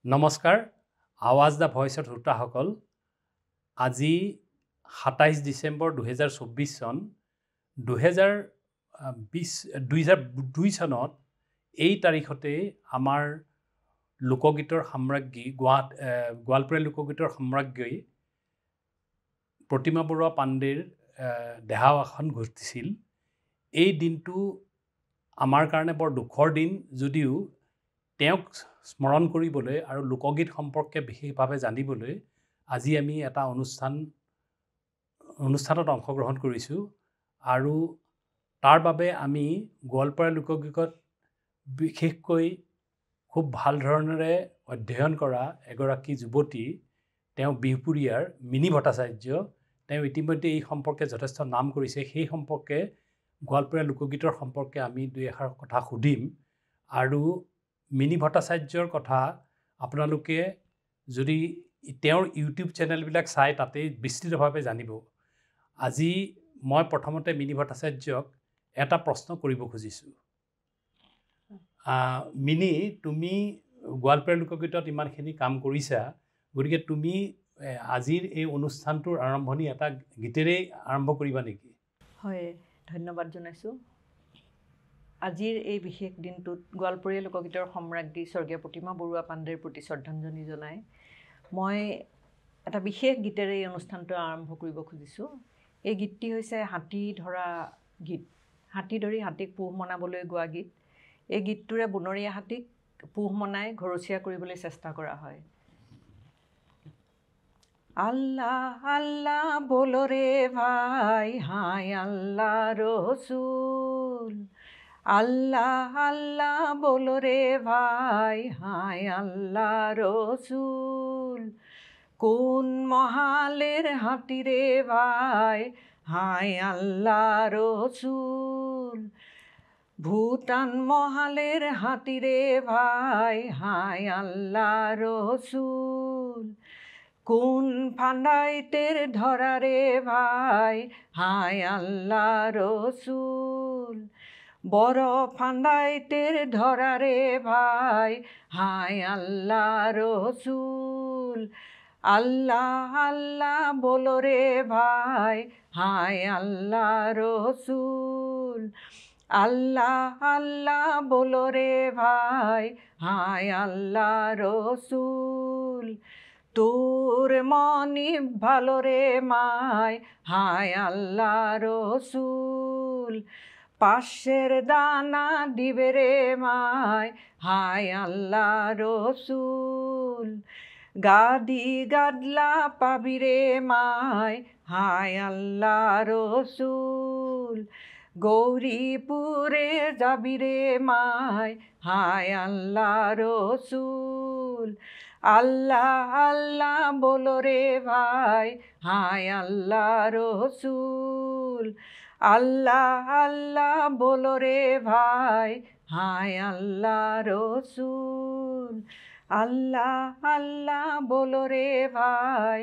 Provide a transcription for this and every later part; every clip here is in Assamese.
নমস্কাৰ আৱাজ দা ভয়েসৰ শ্ৰোতাসকল আজি 27 ডিসেম্বৰ 2024 চন 2002 চনত এই তাৰিখতে আমাৰ লোকগীতৰ সাম্ৰাজ্ঞী গোৱালপৰীয়া লোকগীতৰ সাম্ৰাজ্ঞী প্ৰতিমা বৰুৱা পাণ্ডেৰ দেহাৱসান ঘটিছিল। এই দিনটো আমাৰ কাৰণে বৰ দুখৰ দিন যদিও তেওঁক স্মৰণ কৰিবলৈ আৰু লোকগীত সম্পৰ্কে বিশেষভাৱে জানিবলৈ আজি আমি এটা অনুষ্ঠানত অংশগ্ৰহণ কৰিছোঁ আৰু তাৰ বাবে আমি গোৱালপাৰা লোকগীতত বিশেষকৈ খুব ভাল ধৰণেৰে অধ্যয়ন কৰা এগৰাকী যুৱতী তেওঁ বিহপুৰীয়াৰ মিনি ভট্টাচাৰ্য তেওঁ ইতিমধ্যে এই সম্পৰ্কে যথেষ্ট নাম কৰিছে। সেই সম্পৰ্কে গোৱালপৰীয়া লোকগীতৰ সম্পৰ্কে আমি দুই এষাৰ কথা সুধিম আৰু মিনি ভট্টাচাৰ্যৰ কথা আপোনালোকে যদি তেওঁৰ ইউটিউব চেনেলবিলাক চাই তাতেই বিস্তৃতভাৱে জানিব। আজি মই প্ৰথমতে মিনি ভট্টাচাৰ্যক এটা প্ৰশ্ন কৰিব খুজিছোঁ। মিনি, তুমি গোৱালপৰীয়া লোকগীতত ইমানখিনি কাম কৰিছা, গতিকে তুমি আজিৰ এই অনুষ্ঠানটোৰ আৰম্ভণি এটা গীতেৰেই আৰম্ভ কৰিবা নেকি? হয়, ধন্যবাদ জনাইছোঁ। আজিৰ এই বিশেষ দিনটোত গোৱালপৰীয়া লোকগীতৰ সম্ৰাজ্ঞী স্বৰ্গীয় প্ৰতিমা বৰুৱা পাণ্ডেৰ প্ৰতি শ্ৰদ্ধাঞ্জলি জনাই মই এটা বিশেষ গীতেৰে এই অনুষ্ঠানটো আৰম্ভ কৰিব খুজিছোঁ। এই গীতটি হৈছে হাতী ধৰা গীত। হাতী ধৰি হাতীক পোহ মনাবলৈ গোৱা গীত। এই গীতটোৰে বনৰীয়া হাতীক পোহ মনাই ঘৰচীয়া কৰিবলৈ চেষ্টা কৰা হয়। আল্লাহ আল্লাহ বলরে ভাই, হাই আল্লাহ রসুল। আল্লাহ আল্লাহ বলরে ভাই, হাই আল্লাহ রসুল। কোন মহালের হাতিরে ভাই, হাই আল্লাহ রসুল। ভুটান মহালের হাতিরে ভাই, হাই আল্লাহ রসুল। কোন ফান্ডাইতের ধরারে ভাই, হাই আল্লাহ রসুল। বড় ফান্ডাইতের ধরারে ভাই, হাই আল্লাহ রসুল। আল্লাহ আল্লাহ বলরে ভাই, হাই আল্লাহ রসুল। আল্লাহ আল্লাহ বলরে ভাই, হাই আল্লাহ রসুল। তোর মনি ভালো রে মাই, হাই আল্লাহ রসুল। পাশের দানা দিবে রে মাই, হাই আল্লাহ রসুল। গাদি গাদলা পাবি রে মাই, হাই আল্লাহ রসুল। গৌরীপুরে যাবি রে মাই, হাই আল্লাহ রসুল। আল্লাহ আল্লাহ বলরে ভাই, হাই আল্লাহ রসুল। আল্লাহ আল্লাহ বলরে ভাই, হাই আল্লাহ রসুল। আল্লাহ আল্লাহ বলরে ভাই,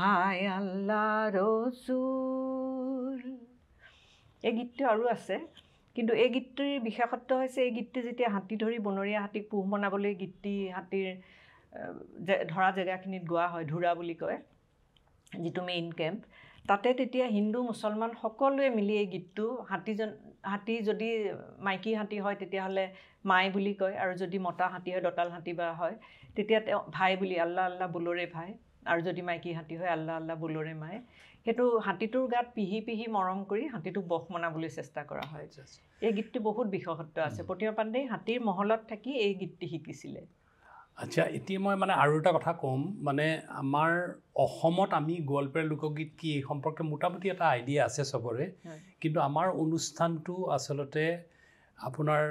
হাই আল্লাহ রসুল। এই গীতটো আৰু আছে, কিন্তু এই গীতটিৰ বিশেষত্ব হৈছে এই গীতটি যেতিয়া হাতী ধৰি বনৰীয়া হাতীক পোহ মনাবলৈ গীতটি হাতীৰ ধৰা জেগাখিনিত গোৱা হয়, ধুৰা বুলি কয়, যিটো মেইন কেম্প। তাতে তেতিয়া হিন্দু মুছলমান সকলোৱে মিলি এই গীতটো হাতী যদি মাইকী হাতী হয় তেতিয়াহ'লে মাই বুলি কয়, আৰু যদি মতা হাতী হয়, দঁতাল হাতী বা হয়, তেতিয়া তেওঁ ভাই বুলি, আল্লাহ আল্লাহ বলৰে ভাই, আৰু যদি মাইকী হাতী হয় আল্লাহ আল্লাহ বলৰে মাই। সেইটো হাতীটোৰ গাত পিহি পিহি মৰম কৰি হাতীটোক বশ মনাবলৈ চেষ্টা কৰা হয়। এই গীতটি বহুত বিশেষত্ব আছে। প্ৰতিমা পাণ্ডে হাতীৰ মহলত থাকি এই গীতটি শিকিছিলে। আচ্ছা, এতিয়া মই আৰু এটা কথা ক'ম, আমাৰ অসমত আমি গোৱালপৰীয়া লোকগীত কি এই সম্পৰ্কে মোটামুটি এটা আইডিয়া আছে চবৰে, কিন্তু আমাৰ অনুষ্ঠানটো আচলতে আপোনাৰ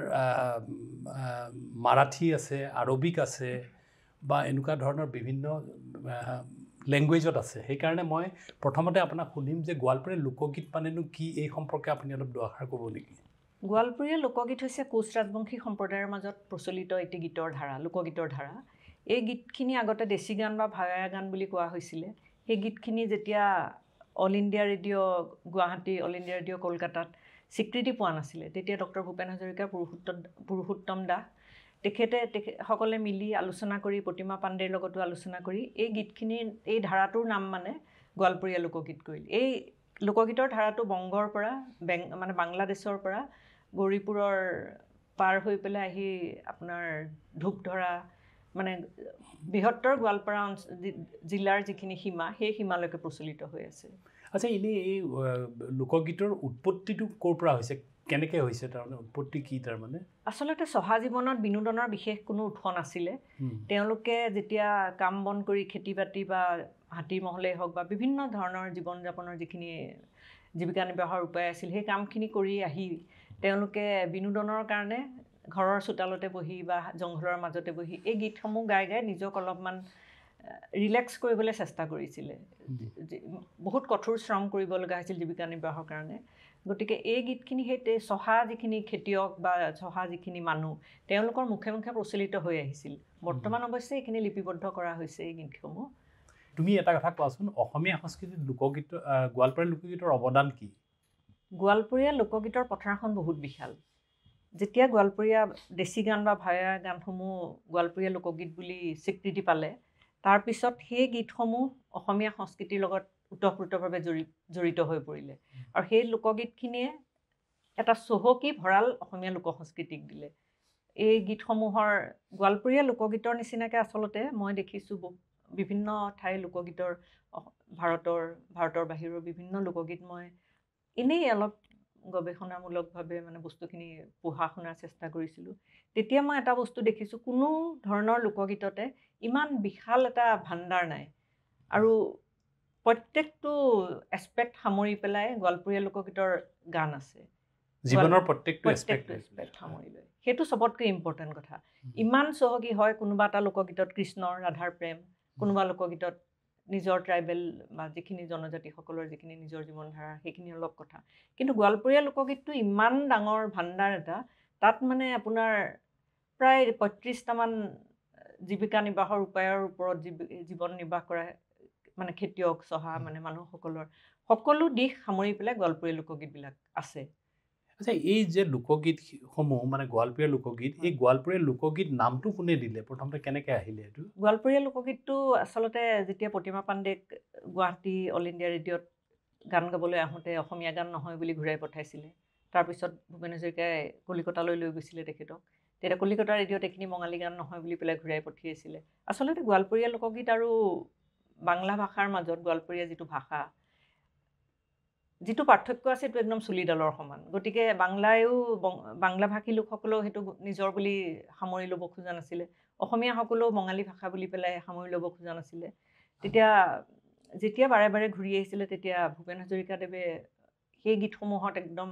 মাৰাঠী আছে, আৰবিক আছে বা এনেকুৱা ধৰণৰ বিভিন্ন লেংগুৱেজত আছে। সেইকাৰণে মই প্ৰথমতে আপোনাক সুধিম যে গোৱালপৰীয়া লোকগীত মানেনো কি, এই সম্পৰ্কে আপুনি অলপ দুআষাৰ ক'ব নেকি? গোৱালপৰীয়া লোকগীত হৈছে কোচ ৰাজবংশী সম্প্ৰদায়ৰ মাজত প্ৰচলিত এটি গীতৰ ধাৰা, লোকগীতৰ ধাৰা। এই গীতখিনি আগতে দেশী গান বা ভাৱৰীয়া গান বুলি কোৱা হৈছিলে। সেই গীতখিনি যেতিয়া all India radio' Guwahati, all India radio' কলকাতাত স্বীকৃতি পোৱা নাছিলে, তেতিয়া ডক্টৰ ভূপেন হাজৰিকা, পুৰুষোত্তম দাস সকলে মিলি আলোচনা কৰি প্ৰতিমা পাণ্ডেৰ লগতো আলোচনা কৰি এই গীতখিনিৰ এই ধাৰাটোৰ নাম মানে গোৱালপৰীয়া লোকগীত কৰিল। এই লোকগীতৰ ধাৰাটো বংগৰ পৰা মানে বাংলাদেশৰ পৰা গৌৰীপুৰৰ পাৰ হৈ পেলাই আহি আপোনাৰ ধূপধৰা মানে বৃহত্তৰ গোৱালপাৰা জিলাৰ যিখিনি সীমা সেই সীমালৈকে প্ৰচলিত হৈ আছে। আচ্ছা, এনেই এই লোকগীতৰ উৎপত্তিটো ক'ৰ পৰা হৈছে, কেনেকৈ হৈছে, তাৰমানে উৎপত্তি কি? তাৰমানে আচলতে চহা জীৱনত বিনোদনৰ বিশেষ কোনো উৎস নাছিলে। তেওঁলোকে যেতিয়া কাম বন কৰি খেতি বাতি বা হাতীৰ মহলেই হওক বা বিভিন্ন ধৰণৰ জীৱন যাপনৰ যিখিনি জীৱিকা নিৰ্বাহৰ উপায় আছিল, সেই কামখিনি কৰি আহি তেওঁলোকে বিনোদনৰ কাৰণে ঘৰৰ চোতালতে বহি বা জংঘলৰ মাজতে বহি এই গীতসমূহ গাই গাই নিজক অলপমান ৰিলেক্স কৰিবলৈ চেষ্টা কৰিছিলে। বহুত কঠোৰ শ্ৰম কৰিব লগা হৈছিল জীৱিকা নিৰ্বাহৰ কাৰণে। গতিকে এই গীতখিনি সেই চহা যিখিনি খেতিয়ক বা চহা যিখিনি মানুহ তেওঁলোকৰ মুখে মুখে প্ৰচলিত হৈ আহিছিল। বৰ্তমান অৱশ্যে এইখিনি লিপিবদ্ধ কৰা হৈছে এই গীতসমূহ। তুমি এটা কথা কোৱাচোন, অসমীয়া সংস্কৃতিত লোকগীত গোৱালপৰীয়া লোকগীতৰ অৱদান কি? গোৱালপৰীয়া লোকগীতৰ পথাৰখন বহুত বিশাল। যেতিয়া গোৱালপৰীয়া দেশী গান বা ভাৱৰীয়া গানসমূহ গোৱালপৰীয়া লোকগীত বুলি স্বীকৃতি পালে, তাৰপিছত সেই গীতসমূহ অসমীয়া সংস্কৃতিৰ লগত ওতঃপ্ৰোতভাৱে জড়িত হৈ পৰিলে। আৰু সেই লোকগীতখিনিয়ে এটা চহকী ভঁৰাল অসমীয়া লোক সংস্কৃতিক দিলে। এই গীতসমূহৰ গোৱালপৰীয়া লোকগীতৰ নিচিনাকৈ আচলতে মই দেখিছোঁ বিভিন্ন ঠাইৰ লোকগীতৰ ভাৰতৰ বাহিৰৰ বিভিন্ন লোকগীত মই এনেই অলপ গৱেষণামূলকভাৱে মানে বস্তুখিনি পঢ়া শুনাৰ চেষ্টা কৰিছিলোঁ। তেতিয়া মই এটা বস্তু দেখিছোঁ, কোনো ধৰণৰ লোকগীততে ইমান বিশাল এটা ভাণ্ডাৰ নাই। আৰু প্ৰত্যেকটো এছপেক্ট সামৰি পেলাই গোৱালপৰীয়া লোকগীতৰ গান আছে। জীৱনৰ প্ৰত্যেকটো এছপেক্ট সামৰি লয়। সেইটো চবতকৈ ইম্পৰ্টেণ্ট কথা। ইমান চহকী হয়, কোনোবা এটা লোকগীতত কৃষ্ণৰ ৰাধাৰ প্ৰেম, কোনোবা লোকগীতত নিজৰ ট্ৰাইবেল বা যিখিনি জনজাতিসকলৰ যিখিনি নিজৰ জীৱন ধাৰা সেইখিনি অলপ কথা। কিন্তু গোৱালপৰীয়া লোকগীতটো ইমান ডাঙৰ ভাণ্ডাৰ এটা, তাত মানে আপোনাৰ প্ৰায় ৩৫টামান জীৱিকা নিৰ্বাহৰ উপায়ৰ ওপৰত জীৱন নিৰ্বাহ কৰা মানে খেতিয়ক চহা মানে মানুহসকলৰ সকলো দিশ সামৰি পেলাই গোৱালপৰীয়া লোকগীতবিলাক আছে। আচ্ছা, এই যে লোকগীতসমূহ মানে গোৱালপৰীয়া লোকগীত, এই গোৱালপৰীয়া লোকগীত নামটো কোনে দিলে? প্ৰথমতে কেনেকৈ আহিলে এইটো? গোৱালপৰীয়া লোকগীতটো আচলতে যেতিয়া প্ৰতিমা পাণ্ডেক গুৱাহাটী অল ইণ্ডিয়া ৰেডিঅ'ত গান গাবলৈ আহোঁতে অসমীয়া গান নহয় বুলি ঘূৰাই পঠাইছিলে। তাৰপিছত ভূপেন হাজৰিকাই কলিকতালৈ লৈ গৈছিলে তেখেতক। তেতিয়া কলিকতা ৰেডিঅ'ত এইখিনি বঙালী গান নহয় বুলি পেলাই ঘূৰাই পঠিয়াইছিলে। আচলতে গোৱালপৰীয়া লোকগীত আৰু বাংলা ভাষাৰ মাজত গোৱালপৰীয়া যিটো ভাষা, যিটো পাৰ্থক্য আছে সেইটো একদম চুলিডালৰ সমান। গতিকে বাংলাভাষী লোকসকলেও সেইটো নিজৰ বুলি সামৰি ল'ব খোজা নাছিলে। অসমীয়াসকলেও বঙালী ভাষা বুলি পেলাই সামৰি ল'ব খোজা নাছিলে। যেতিয়া বাৰে বাৰে ঘূৰি আহিছিলে, তেতিয়া ভূপেন হাজৰিকাদেৱে সেই গীতসমূহত একদম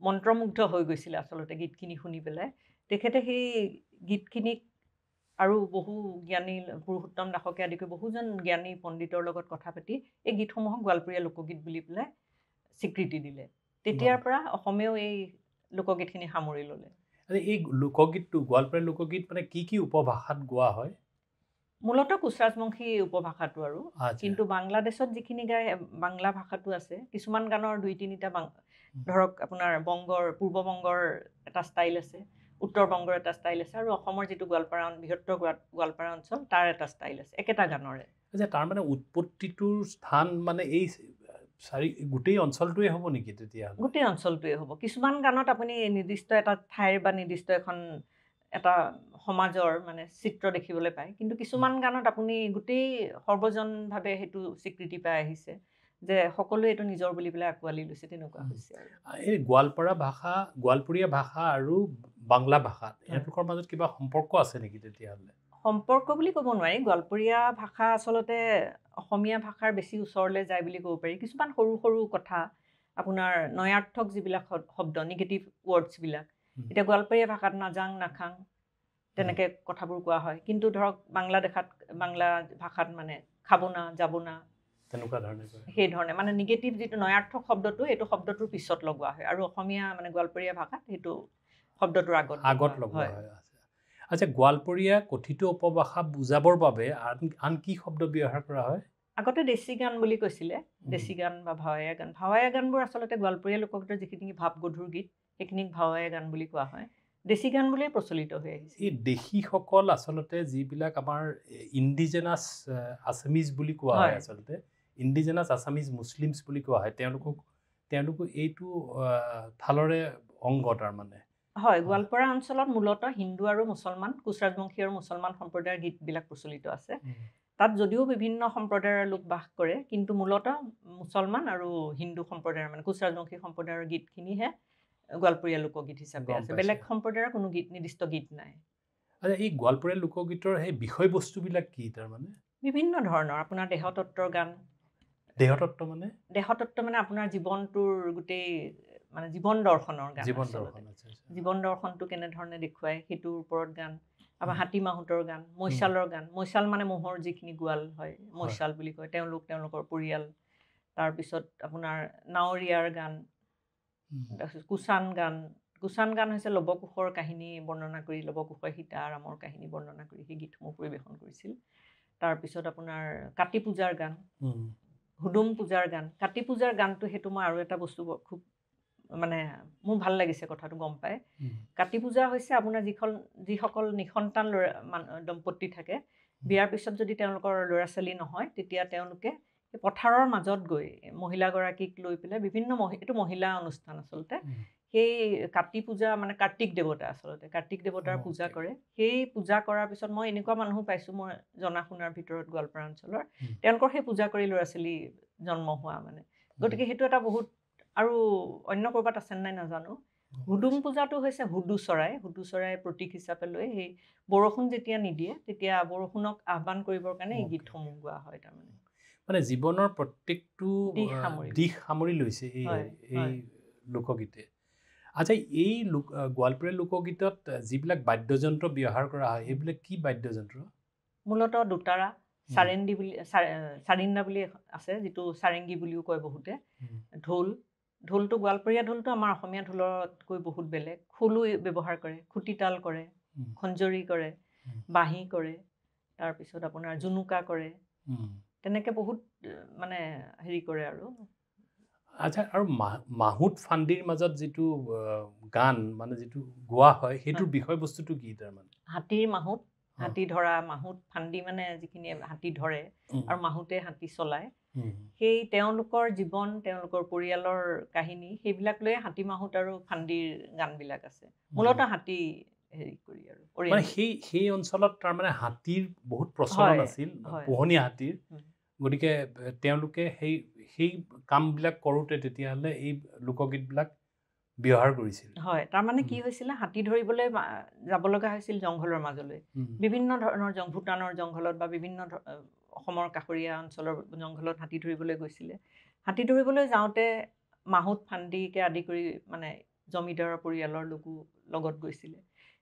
মন্ত্ৰমুগ্ধ হৈ গৈছিলে আচলতে গীতখিনি শুনি পেলাই। তেখেতে সেই গীতখিনিক আৰু বহু জ্ঞানী পুৰুষোত্তম দাসকে আদি কৰি বহুজন জ্ঞানী পণ্ডিতৰ লগত কথা পাতি এই গীতসমূহক গোৱালপৰীয়া লোকগীত বুলি পেলাই স্বীকৃতি দিলে। তেতিয়াৰ পৰা অসমেও এই লোকগীতখিনি সামৰি ল'লে। এই লোকগীতটো গোৱালপৰীয়া লোকগীত মানে কি কি উপভাষাত গোৱা হয়? মূলতঃ কোচৰাজবংশী উপভাষাটো আৰু, কিন্তু বাংলাদেশত যিখিনি গাই বাংলা ভাষাটো আছে। কিছুমান গানৰ ২-৩টা ধৰক আপোনাৰ পূৰ্ব বংগৰ এটা ষ্টাইল আছে, উত্তৰ বংগৰ এটা ষ্টাইল আছে, আৰু অসমৰ যিটো বৃহত্তৰ গোৱালপাৰা অঞ্চল তাৰ এটা ষ্টাইল আছে একেটা গানৰে। আচ্ছা, তাৰ মানে উৎপত্তিটোৰ স্থান মানে এই গোটেই অঞ্চলটোৱে হ'ব নেকি? তেতিয়া গোটেই অঞ্চলটোৱে হ'ব। কিছুমান গানত আপুনি নিৰ্দিষ্ট এটা ঠাইৰ বা নিৰ্দিষ্ট এটা সমাজৰ মানে চিত্ৰ দেখিবলৈ পায়, কিন্তু কিছুমান গানত আপুনি গোটেই সৰ্বজনভাৱে সেইটো স্বীকৃতি পাই আহিছে যে সকলোৱে এইটো নিজৰ বুলি পেলাই আঁকোৱালি লৈছে, তেনেকুৱা হৈছে। এই গোৱালপৰীয়া ভাষা আৰু বাংলা ভাষা এওঁলোকৰ মাজত কিবা সম্পৰ্ক আছে নেকি? তেতিয়াহ'লে সম্পৰ্ক বুলি ক'ব নোৱাৰি। গোৱালপৰীয়া ভাষা আচলতে অসমীয়া ভাষাৰ বেছি ওচৰলৈ যায় বুলি ক'ব পাৰি। কিছুমান সৰু সৰু কথা, আপোনাৰ নয়াৰ্থক যিবিলাক শব্দ, নিগেটিভ ৱৰ্ডছবিলাক, এতিয়া গোৱালপৰীয়া ভাষাত নাজাং নাখাং তেনেকৈ কথাবোৰ কোৱা হয়, কিন্তু ধৰক বাংলা ভাষাত মানে খাব না, যাব না, তেনেকুৱা ধৰণে সেই ধৰণে মানে নিগেটিভ যিটো নয়াৰ্থক শব্দটো এইটো শব্দটোৰ পিছত লগোৱা হয়, আৰু অসমীয়া মানে গোৱালপৰীয়া ভাষাত সেইটো শব্দটোৰ আগত লগোৱা হয়। আচ্ছা, গোৱালপৰীয়া কথিত উপভাষা বুজাবৰ বাবে আন কি শব্দ ব্যৱহাৰ কৰা হয়? আগতে দেশী গান বুলি কৈছিলে, দেশী গান বা ভাৱৰীয়া গান। ভাৱৰীয়া গানবোৰ আচলতে গোৱালপৰীয়া লোকগীতৰ যিখিনি ভাৱগধুৰ গীত সেইখিনিক ভাৱৰীয়া গান বুলি কোৱা হয়। দেশী গান বুলিয়ে প্ৰচলিত হৈ আহিছে। এই দেশীসকল আচলতে যিবিলাক আমাৰ ইণ্ডিজেনাছ আছামিজ বুলি কোৱা হয় আচলতে ইণ্ডিজেনাছ আছামিজ মুছলিমছ বুলি কোৱা হয় তেওঁলোকো এইটো থালৰে অংগ তাৰমানে হয় গোৱালপাৰা অঞ্চলত মূলতঃ হিন্দু আৰু মুছলমান কোচ ৰাজবংশী আৰু মুছলমান সম্প্ৰদায়ৰ গীতবিলাক প্ৰচলিত আছে তাত যদিও বিভিন্ন সম্প্ৰদায়ৰ লোক বাস কৰে কিন্তু মূলতঃ মুছলমান আৰু হিন্দু সম্প্ৰদায়ৰ মানে কোচ ৰাজবংশী সম্প্ৰদায়ৰ গীতখিনিহে গোৱালপৰীয়া লোকগীত হিচাপে আছে বেলেগ সম্প্ৰদায়ৰ কোনো গীত নিৰ্দিষ্ট গীত নাই আচ্ছা এই গোৱালপৰীয়া লোকগীতৰ সেই বিষয়বস্তুবিলাক কি তাৰমানে বিভিন্ন ধৰণৰ আপোনাৰ দেহতত্বৰ গান দেহতত্ব মানে আপোনাৰ জীৱনটোৰ গোটেই মানে জীৱন দৰ্শনৰ গান জীৱন দৰ্শনটো কেনেধৰণে দেখুৱায় সেইটোৰ ওপৰত গান আমাৰ হাতী মাহুতৰ গান মৈশালৰ গান মৈশাল মানে ম'হৰ যিখিনি গোৱাল হয় মৈশাল বুলি কয় তেওঁলোকৰ পৰিয়াল তাৰপিছত আপোনাৰ নাৱৰীয়াৰ গান কুচান গান হৈছে লৱকুশৰ কাহিনী বৰ্ণনা কৰি লৱকুশই সীতা ৰামৰ কাহিনী বৰ্ণনা কৰি সেই গীতসমূহ পৰিৱেশন কৰিছিল তাৰপিছত আপোনাৰ কাতি পূজাৰ গান হুদুম পূজাৰ গান কাতি পূজাৰ গানটো সেইটো মই আৰু এটা বস্তু খুব মানে মোৰ ভাল লাগিছে কথাটো গম পাই কাতি পূজা হৈছে আপোনাৰ যিসকল নিসন্তান দম্পতি থাকে বিয়াৰ পিছত যদি তেওঁলোকৰ ল'ৰা ছোৱালী নহয় তেতিয়া তেওঁলোকে পথাৰৰ মাজত গৈ মহিলাগৰাকীক লৈ পেলাই বিভিন্ন এইটো মহিলা অনুষ্ঠান আচলতে সেই কাতি পূজা মানে কাৰ্তিক দেৱতা আচলতে কাৰ্তিক দেৱতাৰ পূজা কৰে সেই পূজা কৰাৰ পিছত মই এনেকুৱা মানুহ পাইছোঁ মই জনা শুনাৰ ভিতৰত গোৱালপাৰা অঞ্চলৰ তেওঁলোকৰ সেই পূজা কৰি ল'ৰা ছোৱালী জন্ম হোৱা মানে গতিকে সেইটো এটা বহুত আৰু অন্য ক'ৰবাত আছে নাই নাজানো হুদুম পূজাটো হৈছে হুদু চৰাই প্ৰতীক হিচাপে লৈ সেই বৰষুণ যেতিয়া নিদিয়ে তেতিয়া বৰষুণক আহ্বান কৰিবৰ কাৰণে এই গীতসমূহ গোৱা হয় তাৰমানে মানে জীৱনৰ প্ৰত্যেকটো দিশ সামৰি লৈছে এই লোকগীতে আচ্ছা এই গোৱালপৰীয়া লোকগীতত যিবিলাক বাদ্যযন্ত্ৰ ব্যৱহাৰ কৰা হয় সেইবিলাক কি বাদ্যযন্ত্ৰ মূলতঃ দোতাৰা চাৰিন্দা বুলি আছে যিটো চাৰেংগী বুলিও কয় বহুতে ঢোলটো গোৱালপৰীয়া ঢোলটো আমাৰ অসমীয়া ঢোলতকৈ বহুত বেলেগ খোলো ব্যৱহাৰ কৰে খুটিতাল কৰে খঞ্জৰি কৰে বাঁহী কৰে তাৰপিছত আপোনাৰ জুনুকা কৰে তেনেকে বহুত মানে হেৰি কৰে আৰু আচ্ছা আৰু মাহুত ফান্দিৰ মাজত যিটো গান মানে যিটো গোৱা হয় সেইটোৰ বিষয়বস্তুটো কি তাৰমানে হাতীৰ মাহুত হাতী ধৰা মাহুত ফান্দি মানে যিখিনি হাতী ধৰে আৰু মাহুতে হাতী চলায় সেই তেওঁলোকৰ জীৱন তেওঁলোকৰ পৰিয়ালৰ কাহিনী সেইবিলাক লৈ হাতী মাহুত আৰু ফান্দিৰ গানবিলাক আছে মূলতঃ হাতী হেৰি কৰি আৰু মানে সেই অঞ্চলত তাৰমানে হাতীৰ বহুত প্ৰচলন আছিল পোহনীয়া হাতীৰ গতিকে তেওঁলোকে সেই কামবিলাক কৰোঁতে তেতিয়াহ'লে এই লোকগীতবিলাক ব্যৱহাৰ কৰিছিল হয় তাৰমানে কি হৈছিলে হাতী ধৰিবলৈ যাব লগা হৈছিল জংঘলৰ মাজলৈ বিভিন্ন ধৰণৰ ভূটানৰ জংঘলত বা বিভিন্ন অসমৰ কাষৰীয়া অঞ্চলৰ জংঘলত হাতী ধৰিবলৈ গৈছিলে হাতী ধৰিবলৈ যাওঁতে মাহুত ফান্দিকে আদি কৰি মানে জমিদাৰৰ পৰিয়ালৰ লোকো লগত গৈছিলে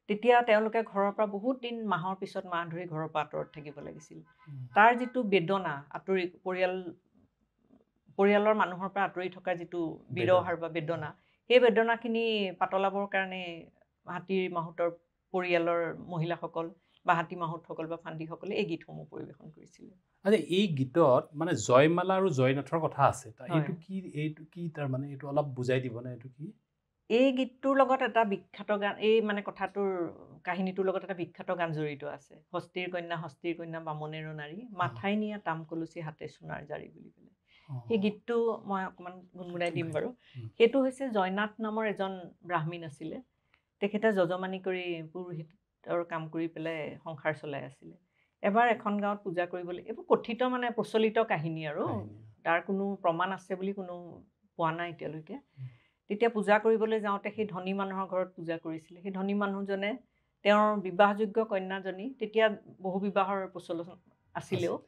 তেতিয়া তেওঁলোকে ঘৰৰ পৰা বহুত দিন মাহৰ পিছত মাহ ধৰি ঘৰৰ পৰা আঁতৰত থাকিব লাগিছিল তাৰ যিটো বেদনা আঁতৰি পৰিয়ালৰ মানুহৰ পৰা আঁতৰি থকা যিটো বিৰহ আৰু বা বেদনা সেই বেদনাখিনি পাতলাবৰ কাৰণে হাতীৰ মাহুতৰ পৰিয়ালৰ মহিলাসকল বা হাতী মাহুতসকল বা ফান্দিসকলে এই গীতসমূহ পৰিৱেশন কৰিছিলে আচ্ছা এই গীতত মানে জয়মালা আৰু জয়নাথৰ কথা আছে এইটো কি তাৰমানে এইটো অলপ বুজাই দিবনে এইটো কি এই গীতটোৰ লগত এটা বিখ্যাত গান এই মানে কথাটোৰ কাহিনীটোৰ লগত এটা বিখ্যাত গান জড়িত আছে হস্তীৰ কন্যা বামনেৰো নাৰী মাথাই নিয়া তাম কলচি হাতে সোণাৰ জাৰি বুলি পেলাই সেই গীতটো মই অকণমান গুণগুণাই দিম বাৰু সেইটো হৈছে জয়নাথ নামৰ এজন ব্ৰাহ্মণ আছিলে তেখেতে যজমানি কৰি পুৰোহিতৰ কাম কৰি পেলাই সংসাৰ চলাই আছিলে এবাৰ এখন গাঁৱত পূজা কৰিবলৈ এইবোৰ কথিত মানে প্ৰচলিত কাহিনী আৰু তাৰ কোনো প্ৰমাণ আছে বুলি কোনো পোৱা নাই এতিয়ালৈকে তেতিয়া পূজা কৰিবলৈ যাওঁতে সেই ধনী মানুহৰ ঘৰত পূজা কৰিছিলে সেই ধনী মানুহজনে তেওঁৰ বিবাহযোগ্য কন্যাজনী তেতিয়া বহু বিবাহৰ প্ৰচলন আছিলেও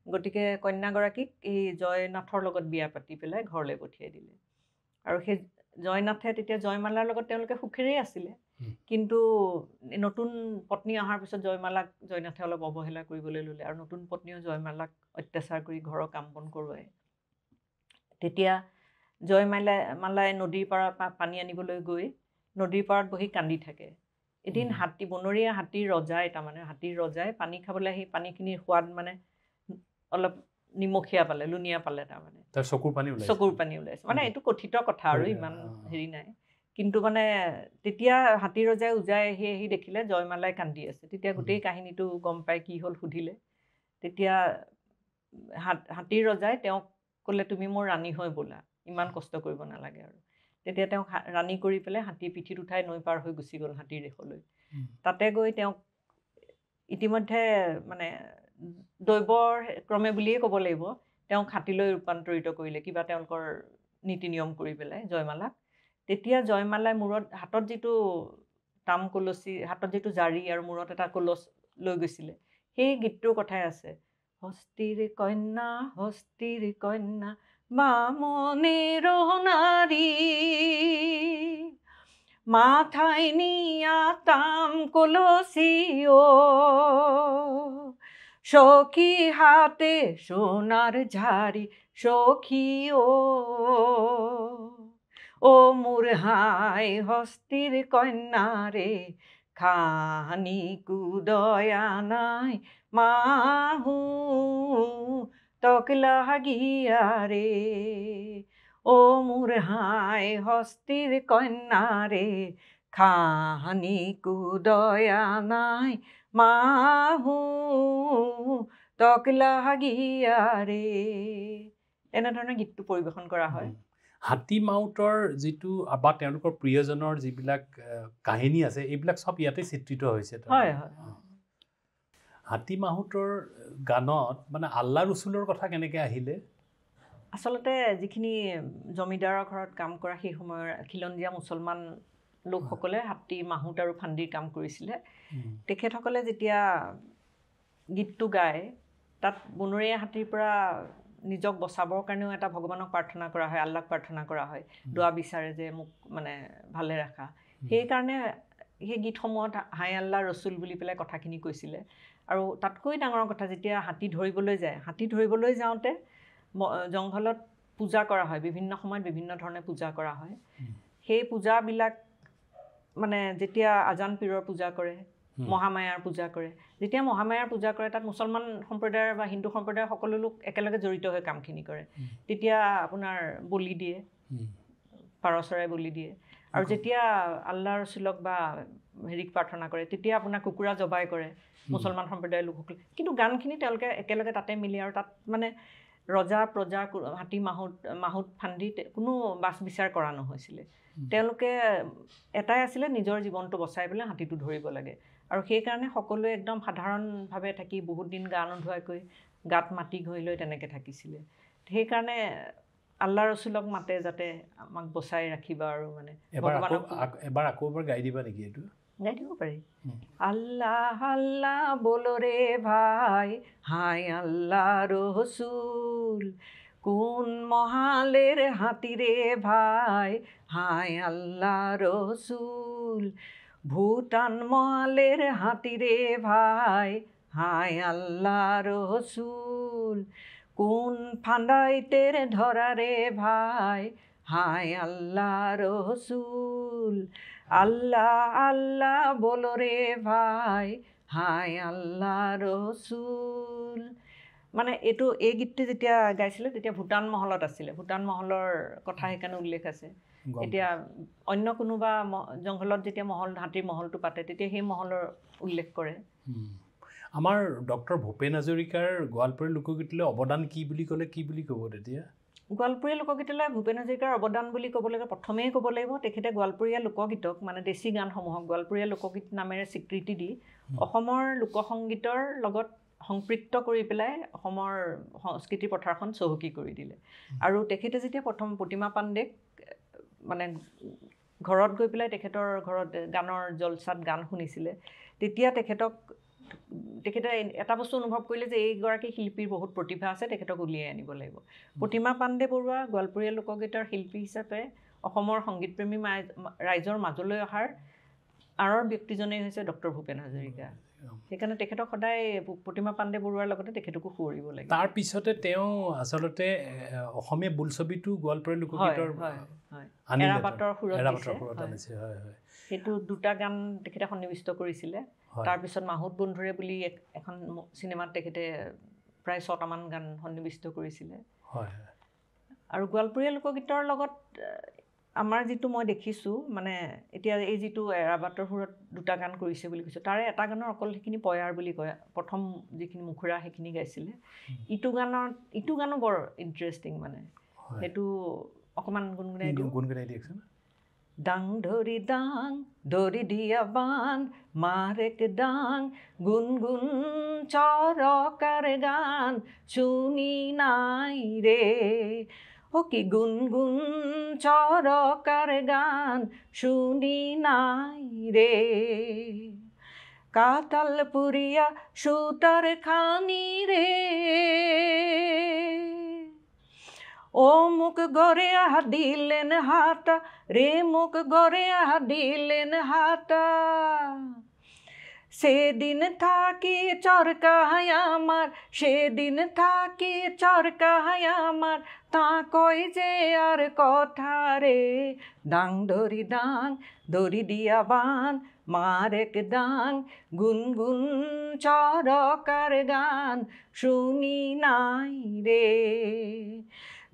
গতিকে কন্যাগৰাকীক এই জয়নাথৰ লগত বিয়া পাতি পেলাই ঘৰলৈ পঠিয়াই দিলে আৰু সেই জয়নাথে তেতিয়া জয়মালাৰ লগত তেওঁলোকে সুখেৰেই আছিলে কিন্তু নতুন পত্নী অহাৰ পিছত জয়নাথে অলপ অৱহেলা কৰিবলৈ ল'লে আৰু নতুন পত্নীও জয়মালাক অত্যাচাৰ কৰি ঘৰৰ কাম বন কৰোৱায় তেতিয়া জয়মালাই নদীৰ পাৰত পানী আনিবলৈ গৈ নদীৰ পাৰত বহি কান্দি থাকে এদিন বনৰীয়া হাতীৰ ৰজাই পানী খাবলৈ আহি পানীখিনিৰ সোৱাদ মানে অলপ নিমখীয়া পালে লুণীয়া পালে তাৰমানে চকুৰ পানী ওলাইছে মানে এইটো কথিত কথা আৰু ইমান হেৰি নাই কিন্তু মানে তেতিয়া হাতী ৰজাই উজাই আহি দেখিলে জয়মালাই কান্দি আছে। তেতিয়া গোটেই কাহিনীটো গম পাই কি হ'ল সুধিলে। তেতিয়া হাতীৰ ৰজাই তেওঁক ক'লে তুমি মোৰ ৰাণী হৈ ব'লা, ইমান কষ্ট কৰিব নালাগে আৰু। তেতিয়া তেওঁক ৰাণী কৰি পেলাই হাতীৰ পিঠিত উঠাই নৈ পাৰ হৈ গুচি গ'ল হাতীৰ দেশলৈ। তাতে গৈ তেওঁক ইতিমধ্যে মানে দৈৱৰ ক্ৰমে বুলিয়ে ক'ব লাগিব, তেওঁক হাতীলৈ ৰূপান্তৰিত কৰিলে কিবা তেওঁলোকৰ নীতি নিয়ম কৰি পেলাই জয়মালাক। তেতিয়া জয়মালাই হাতত যিটো তাম কলচী, হাতত যিটো জাৰি আৰু মূৰত এটা কলচ লৈ গৈছিলে, সেই গীতটোৰ কথাই আছে। হস্তিৰ কন্যা বামনের নারী, মাথায় নিয়া তাম কলসিও, সখী হাতে সোনার ঝাড়ি সখিও, ও মোর হাই হস্তির কন্যা রে, খানিকু দয়া নাই মাহু তক লাগিয়া রে, ও মোর হাই হস্তির কন্যা রে, খানিকু দয়া নাই মাহু তক লাগিয়া ৰে। এনেধৰণে গীতটো পৰিৱেশন কৰা হয়। হাতী মাউতৰ যিটো বা তেওঁলোকৰ প্ৰিয়জনৰ যিবিলাক কাহিনী আছে এইবিলাক চব ইয়াতে চিত্ৰিত হৈছে। হয় হয়। হাতী মাহুতৰ গানত মানে আল্লাহ ৰচুলৰ কথা কেনেকৈ আহিলে? আচলতে যিখিনি জমিদাৰৰ ঘৰত কাম কৰা সেই সময়ৰ খিলঞ্জীয়া মুছলমান লোকসকলে হাতী মাহুত আৰু ফান্দিৰ কাম কৰিছিলে, তেখেতসকলে যেতিয়া গীতটো গায় তাত বনৰীয়া হাতীৰ পৰা নিজক বচাবৰ কাৰণেও এটা ভগৱানক প্ৰাৰ্থনা কৰা হয়, আল্লাহক প্ৰাৰ্থনা কৰা হয়, দোৱা বিচাৰে যে মোক মানে ভালে ৰাখা। সেইকাৰণে সেই গীতসমূহত হাই আল্লাহ ৰচুল বুলি পেলাই কথাখিনি কৈছিলে। আৰু তাতকৈ ডাঙৰ কথা, যেতিয়া হাতী ধৰিবলৈ যায়, হাতী ধৰিবলৈ যাওঁতে জংঘলত পূজা কৰা হয়, বিভিন্ন সময়ত বিভিন্ন ধৰণে পূজা কৰা হয়। সেই পূজাবিলাক মানে যেতিয়া আজান পীৰৰ পূজা কৰে, মহামায়াৰ পূজা কৰে, যেতিয়া মহামায়াৰ পূজা কৰে তাত মুছলমান সম্প্ৰদায়ৰ বা হিন্দু সম্প্ৰদায়ৰ সকলো লোক একেলগে জড়িত হৈ কামখিনি কৰে। তেতিয়া আপোনাৰ বলি দিয়ে, পাৰ চৰাই বলি দিয়ে। আৰু যেতিয়া আল্লাহ ৰচুলক বা হেৰিক প্ৰাৰ্থনা কৰে তেতিয়া আপোনাৰ কুকুৰা জবাই কৰে মুছলমান সম্প্ৰদায়ৰ লোকসকলে। কিন্তু গানখিনি তেওঁলোকে একেলগে তাতে মিলি, আৰু তাত মানে ৰজা প্ৰজা হাতী মাহুত ফান্দি কোনো বাছ বিচাৰ কৰা নহৈছিলে। তেওঁলোকে এটাই আছিলে নিজৰ জীৱনটো বচাই পেলাই হাতীটো ধৰিব লাগে। আৰু সেইকাৰণে সকলোৱে একদম সাধাৰণভাৱে থাকি বহুত দিন গা নোধোৱাকৈ গাত মাটি ঘঁহি লৈ তেনেকৈ থাকিছিলে। সেইকাৰণে আল্লাহ ৰচুলক মাতে যাতে আমাক বচাই ৰাখিবা। আৰু মানে এবাৰ আকৌ গাই দিবা নেকি? এইটো গাই দিব পাৰি। আল্লাহ আল্লাহ বলো রে ভাই, হাই আল্লাহ রসুল, কোন মহালের হাতি রে ভাই, হাই আল্লাহ রসুল, ভুটান মহালের হাতি রে ভাই, হাই আল্লাহ রসুল, কোন ফান্দাইতের ধরা রে ভাই, হাই আল্লাহ রসুল, আল্লাহ আল্লাহ বলো রে ভাই, হাই আল্লাহ রসুল। মানে এই গীতটো যেতিয়া গাইছিলে তেতিয়া ভূটান মহলত আছিলে, ভূটান মহলৰ কথা সেইকাৰণে উল্লেখ আছে। এতিয়া অন্য কোনোবা জংঘলত যেতিয়া হাতীৰ মহলটো পাতে তেতিয়া সেই মহলৰ উল্লেখ কৰে। আমাৰ ডক্টৰ ভূপেন হাজৰিকাৰ গোৱালপৰীয়া লোকগীতলৈ অৱদান কি বুলি ক'লে কি বুলি ক'ব তেতিয়া? গোৱালপৰীয়া লোকগীতলৈ ভূপেন হাজৰিকাৰ অৱদান বুলি ক'বলৈ প্ৰথমেই ক'ব লাগিব তেখেতে গোৱালপৰীয়া লোকগীতক মানে দেশী গানসমূহক গোৱালপৰীয়া লোকগীত নামেৰে স্বীকৃতি দি অসমৰ লোকসংগীতৰ লগত সংপৃক্ত কৰি পেলাই অসমৰ সংস্কৃতি পথাৰখন চহকী কৰি দিলে। আৰু তেখেতে যেতিয়া প্ৰথম প্ৰতিমা পাণ্ডেক মানে ঘৰত গৈ পেলাই তেখেতৰ ঘৰত গানৰ জলচাত গান শুনিছিলে, তেতিয়া তেখেতে এটা বস্তু অনুভৱ কৰিলে যে এইগৰাকী শিল্পীৰ বহুত প্ৰতিভা আছে, তেখেতক উলিয়াই আনিব লাগিব। প্ৰতিমা পাণ্ডে বৰুৱা গোৱালপৰীয়া লোকগীতৰ শিল্পী হিচাপে অসমৰ সংগীতপ্ৰেমী ৰাইজৰ মাজলৈ অহাৰ আঁৰৰ ব্যক্তিজনেই হৈছে ডক্টৰ ভূপেন হাজৰিকা। সেইকাৰণে তেখেতক সদায় প্ৰতিমা পাণ্ডে বৰুৱাৰ লগতে তেখেতকো সুঁৱৰিব লাগে। তাৰপিছতে তেওঁ আচলতে অসমীয়া বোলছবিটো গোৱালপৰীয়া লোকগীতৰ এৰাবাটৰ সুৰত আনিছে। সেইটো দুটা গান তেখেতে সন্নিৱিষ্ট কৰিছিলে। তাৰপিছত মাহুত বন্ধুৰে বুলি এখন চিনেমাত তেখেতে প্ৰায় 6টামান গান সন্নিৱিষ্ট কৰিছিলে। আৰু গোৱালপৰীয়া লোকগীতৰ লগত আমাৰ যিটো মই দেখিছোঁ মানে এতিয়া এই যিটো এৰাবাটৰ সুৰত দুটা গান কৰিছে বুলি কৈছোঁ তাৰে এটা গানৰ অকল সেইখিনি পয়াৰ বুলি কয় প্ৰথম যিখিনি মুখুৰা সেইখিনি গাইছিলে ইটো গানো বৰ ইণ্টাৰেষ্টিং মানে সেইটো অকণমান গুণগুণাই দিয়কচোন ডাং ধৰি দিয়া বান মাৰেক ডাং গুণগুণ চৰকাৰ গান শুনি নাই ৰে ও কি গুণগুণ চৰকাৰ গান শুনি নাই রে কাতাল পুরিয়া সুতার খানি রে ও মুখ গড়ে দিলেন হাতা রে মুখ গড়ে দিলেন হাতা সেদিন থাকি চরকায় আমার সেদিন থাকি চরকায় আমার তা কয় যে আর কথা রে ডাং দড়ি দিয়া বান মারেক ডাং গুনগুন চরকার গান শুনি নাই রে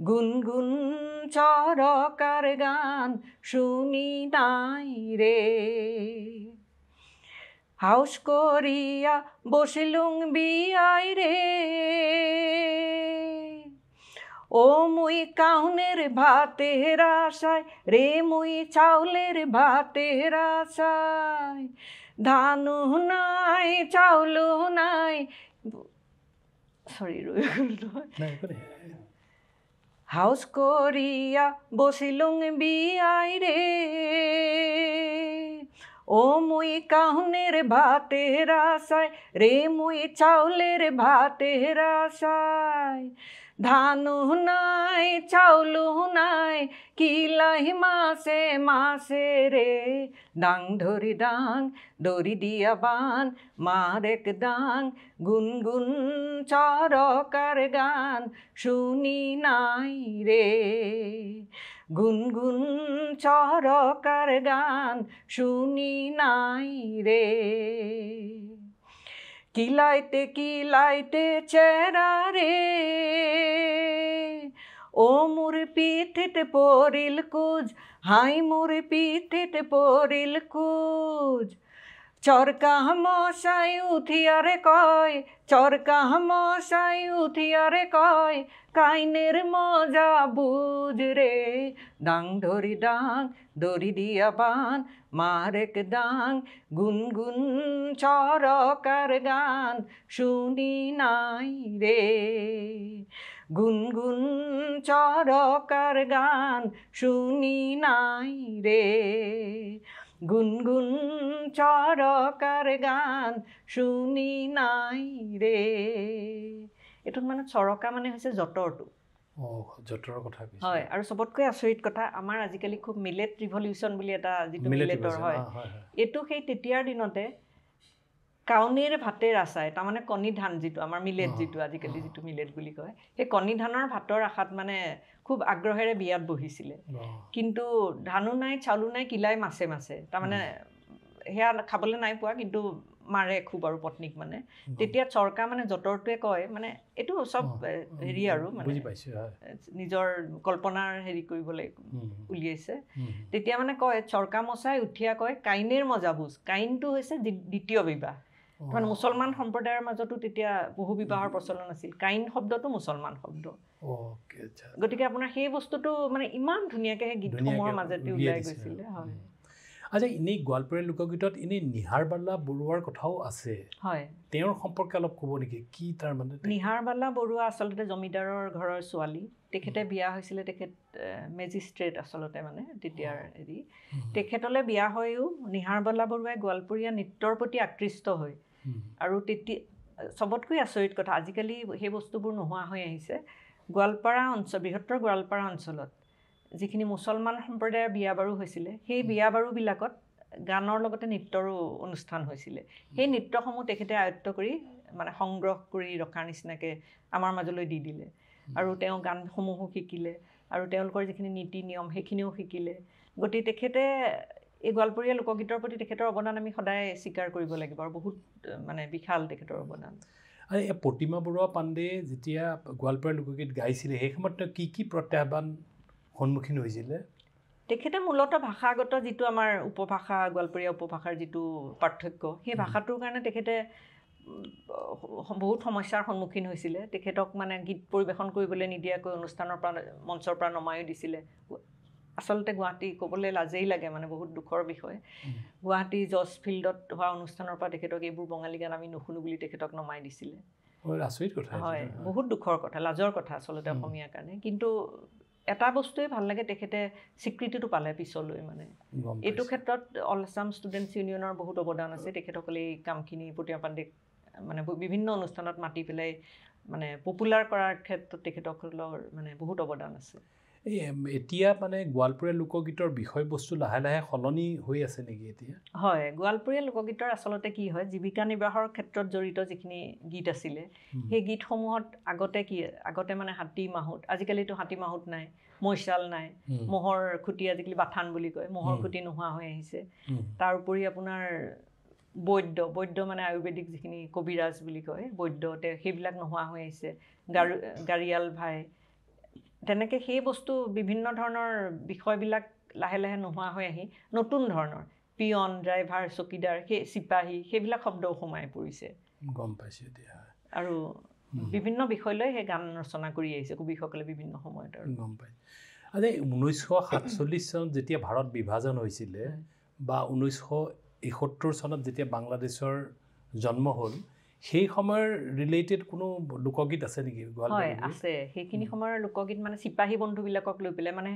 গুনগুন চরকার গান শুনি নাই রে হাউস করিয়া বসিলুং বিয়াই রে ও মুই কাউনের ভাতের আশায় রে মুই চাউলের ভাতের আশায় ধানু নাই চাউলু নাই সরি হাউস করিয়া বসিলুং বিয়াই রে ও মুই কাউনের ভাতের আশায় রে মুই চাউলের ভাতের আশায় ধানু নাই চাউলু নাই কিলাই মাসে মাসে রে ডাং দড়ি দিয়া বান মারেক ডাং গুনগুন চরকার গান শুনি নাই রে গুনগুন চরকার গান শুনি নাই রে কিলাইতে চেরা রে ও মোর পিঠিতে পড়িল কুজ হাই মোর পিঠিতে পড়িল কুজ চরকা মশাই উঠিয়ারে কয় চরকা মশাই উঠিয়ারে কয় কাইনের মজা বুঝ রে ডাং দড়ি দিয়া বান মারেক ডাং গুনগুন চরকার গান শুনি নাই রে গুনগুন চরকার গান শুনি নাই রে গুনগুন চরকার গান শুনি নাই রে এইটোত মানে চৰকা মানে হৈছে জটৰটো জটৰৰ কথা কৈছে হয় আৰু সবতকৈ আচৰিত কথা আমাৰ আজিকালি খুব মিলেট ৰিভলিউচন বুলি এটা যিটো মিলেটৰ হয় এইটো সেই তেতিয়াৰ দিনতে কাউনিৰ ভাতেৰ আশায় তাৰমানে কণী ধান যিটো আমাৰ মিলেট যিটো আজিকালি যিটো মিলেট বুলি কয় সেই কণী ধানৰ ভাতৰ আশাত মানে খুব আগ্ৰহেৰে বিয়াত বহিছিলে কিন্তু ধানো নাই চাউলো নাই কিলাই মাছে মাছে তাৰমানে সেয়া খাবলৈ নাই পোৱা কিন্তু মাৰে খুব আৰু পত্নীক মানে তেতিয়া চৰকা মানে জটৰটোৱে কয় মানে এইটো সব হেৰি আৰু মানে নিজৰ কল্পনাৰ হেৰি কৰিবলৈ উলিয়াইছে তেতিয়া মানে কয় চৰকা মচাই উঠিয়া কয় কাইনেৰ মজা বুজ কাইনটো হৈছে দ্বিতীয় বিবাহ মানে মুছলমান সম্প্ৰদায়ৰ মাজতো তেতিয়া বহু বিবাহৰ প্ৰচলন আছিল কাইন শব্দটো মুছলমান শব্দ গতিকে আপোনাৰ সেই বস্তুটো মানে ইমান ধুনীয়াকৈ সেই গীতসমূহৰ মাজতে উলিয়াই গৈছিলে হয় আচ্ছা এনেই গোৱালপাৰীয়া লোকগীতত এনেই নিহাৰবালা বৰুৱাৰ কথাও আছে হয় তেওঁৰ সম্পৰ্কে অলপ ক'ব নেকি কি তাৰ মানে নিহাৰবালা বৰুৱা আচলতে জমিদাৰৰ ঘৰৰ ছোৱালী তেখেতে বিয়া হৈছিলে তেখেত মেজিষ্ট্ৰেট আচলতে মানে তেতিয়াৰ হেৰি তেখেতলৈ বিয়া হৈও নিহাৰবালা বৰুৱাই গোৱালপৰীয়া নৃত্যৰ প্ৰতি আকৃষ্ট হয় আৰু তেতিয়া সবতকৈ আচৰিত কথা আজিকালি সেই বস্তুবোৰ নোহোৱা হৈ আহিছে গোৱালপাৰা অঞ্চল বৃহত্তৰ গোৱালপাৰা অঞ্চলত যিখিনি মুছলমান সম্প্ৰদায়ৰ বিয়া বাৰু হৈছিলে সেই বিয়া বাৰুবিলাকত গানৰ লগতে নৃত্যৰো অনুষ্ঠান হৈছিলে সেই নৃত্যসমূহ তেখেতে আয়ত্ত কৰি মানে সংগ্ৰহ কৰি ৰখাৰ নিচিনাকৈ আমাৰ মাজলৈ দি দিলে আৰু তেওঁ গানসমূহো শিকিলে আৰু তেওঁলোকৰ যিখিনি নীতি নিয়ম সেইখিনিও শিকিলে গতিকে তেখেতে এই গোৱালপৰীয়া লোকগীতৰ প্ৰতি তেখেতৰ অৱদান আমি সদায় স্বীকাৰ কৰিব লাগিব আৰু বহুত মানে বিশাল তেখেতৰ অৱদান আৰু এই প্ৰতিমা বৰুৱা পাণ্ডে যেতিয়া গোৱালপাৰীয়া লোকগীত গাইছিলে সেই সময়ত কি প্ৰত্যাহ্বান সন্মুখীন হৈছিলে তেখেতে মূলতঃ ভাষাগত যিটো আমাৰ উপভাষা গোৱালপৰীয়া উপভাষাৰ যিটো পাৰ্থক্য সেই ভাষাটোৰ কাৰণে তেখেতে বহুত সমস্যাৰ সন্মুখীন হৈছিলে তেখেতক মানে গীত পৰিৱেশন কৰিবলৈ নিদিয়াকৈ অনুষ্ঠানৰ পৰা মঞ্চৰ পৰা নমায়ো দিছিলে আচলতে গুৱাহাটী ক'বলৈ লাজেই লাগে মানে বহুত দুখৰ বিষয় গুৱাহাটী জজ ফিল্ডত হোৱা অনুষ্ঠানৰ পৰা তেখেতক এইবোৰ বঙালী গান আমি নুশুনো বুলি তেখেতক নমাই দিছিলে আচৰিত কথা হয় বহুত দুখৰ কথা লাজৰ কথা আচলতে অসমীয়াৰ কাৰণে কিন্তু এটা বস্তুৱে ভাল লাগে তেখেতে স্বীকৃতিটো পালে পিছলৈ মানে এইটো ক্ষেত্ৰত অল আছাম ষ্টুডেণ্টছ ইউনিয়নৰ বহুত অৱদান আছে তেখেতসকলে এই কামখিনি প্ৰতিমা পাণ্ডেক মানে বিভিন্ন অনুষ্ঠানত মাতি পেলাই মানে পপুলাৰ কৰাৰ ক্ষেত্ৰত তেখেতসকলৰ মানে বহুত অৱদান আছে এই এতিয়া মানে গোৱালপৰীয়া লোকগীতৰ বিষয়বস্তু লাহে লাহে সলনি হৈ আছে নেকি এতিয়া হয় গোৱালপৰীয়া লোকগীতৰ আচলতে কি হয় জীৱিকা নিৰ্বাহৰ ক্ষেত্ৰত জড়িত যিখিনি গীত আছিলে সেই গীতসমূহত আগতে মানে হাতী মাহুত আজিকালিতো হাতী মাহুত নাই মৈশাল নাই মহৰ খুঁটি আজিকালি বাথান বুলি কয় মহৰ খুঁটি নোহোৱা হৈ আহিছে তাৰ উপৰি আপোনাৰ বৈদ্য মানে আয়ুৰ্বেদিক যিখিনি কবিৰাজ বুলি কয় বৈদ্য সেইবিলাক নোহোৱা হৈ আহিছে গাৰিয়াল ভাই তেনেকৈ সেই বস্তু বিভিন্ন ধৰণৰ বিষয়বিলাক লাহে লাহে নোহোৱা হৈ আহি নতুন ধৰণৰ পিয়ন ড্ৰাইভাৰ চকীদাৰ সেই চিপাহী সেইবিলাক শব্দও সোমাই পৰিছে গম পাইছোঁ এতিয়া আৰু বিভিন্ন বিষয় লৈ সেই গান ৰচনা কৰি আহিছে কবিসকলে বিভিন্ন সময়ত আৰু গম পাই আৰে 1947 চনত যেতিয়া ভাৰত বিভাজন হৈছিলে বা 1971 চনত যেতিয়া বাংলাদেশৰ জন্ম হ'ল সেই সময়ৰ ৰিলেটেড কোনো লোকগীত আছে নেকি হয় আছে সেইখিনি সময়ৰ লোকগীত মানে চিপাহী বন্ধুবিলাকক লৈ পেলাই মানে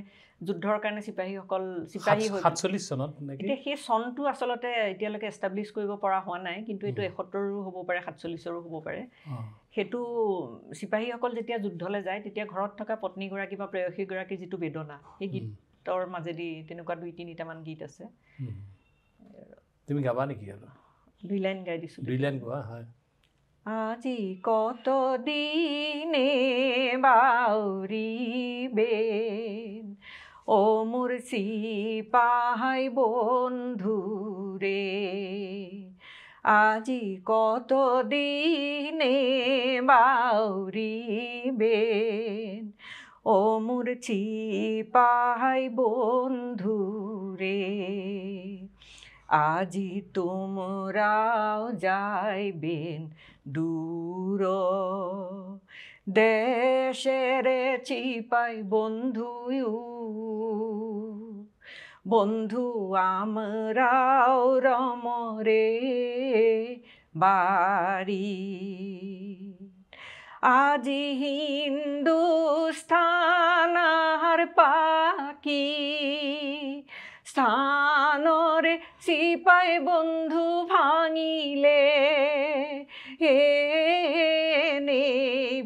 যুদ্ধৰ কাৰণে চিপাহী 47 চনত এতিয়া সেই চনটো আচলতে এতিয়ালৈকে এষ্টাব্লিছ কৰিব পৰা হোৱা নাই কিন্তু এইটো 71ৰো হ'ব পাৰে 47ৰো হ'ব পাৰে সেইটো চিপাহীসকল যেতিয়া যুদ্ধলৈ যায় তেতিয়া ঘৰত থকা পত্নীগৰাকী বা প্ৰেয়সীগৰাকীৰ যিটো বেদনা সেই গীতৰ মাজেদি তেনেকুৱা 2-3টামান গীত আছে তুমি গাবা নেকি আৰু 2 লাইন গাই দিছোঁ 2 লাইন গোৱা হয় আজি কত দিনে বাউরিবেন ও মোর সিপাহাই বন্ধু রে আজি কত দিনে বাউরিবেন ও মোর সিপাহাই বন্ধু রে আজি তোমরাও যাইবেন দূর দেশের চিপাই বন্ধু আমরাও রমরে বাড়ি আজি হিন্দুস্থান আর পাকি স্থানরে সিপাই বন্ধু ভাঙিলে নে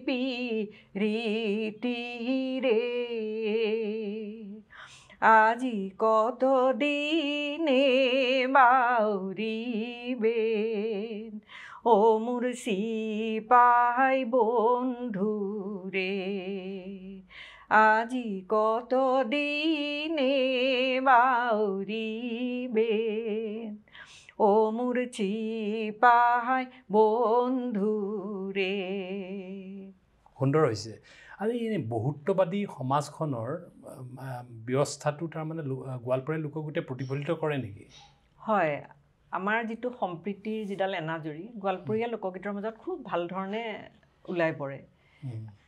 পিরিতি রে আজি কত দিনে বাউরিবেন ও মোর সিপাই বন্ধু রে আজি কত দিনে বাউরিবেন ও মোর চিপাহাই বন্ধু ৰে সুন্দৰ হৈছে আৰু এই বহুত্ববাদী সমাজখনৰ ব্যৱস্থাটো তাৰমানে গোৱালপৰীয়া লোকগীতে প্ৰতিফলিত কৰে নেকি হয় আমাৰ যিটো সম্প্ৰীতিৰ যিডাল এনাজৰী গোৱালপৰীয়া লোকগীতৰ মাজত খুব ভাল ধৰণে ওলাই পৰে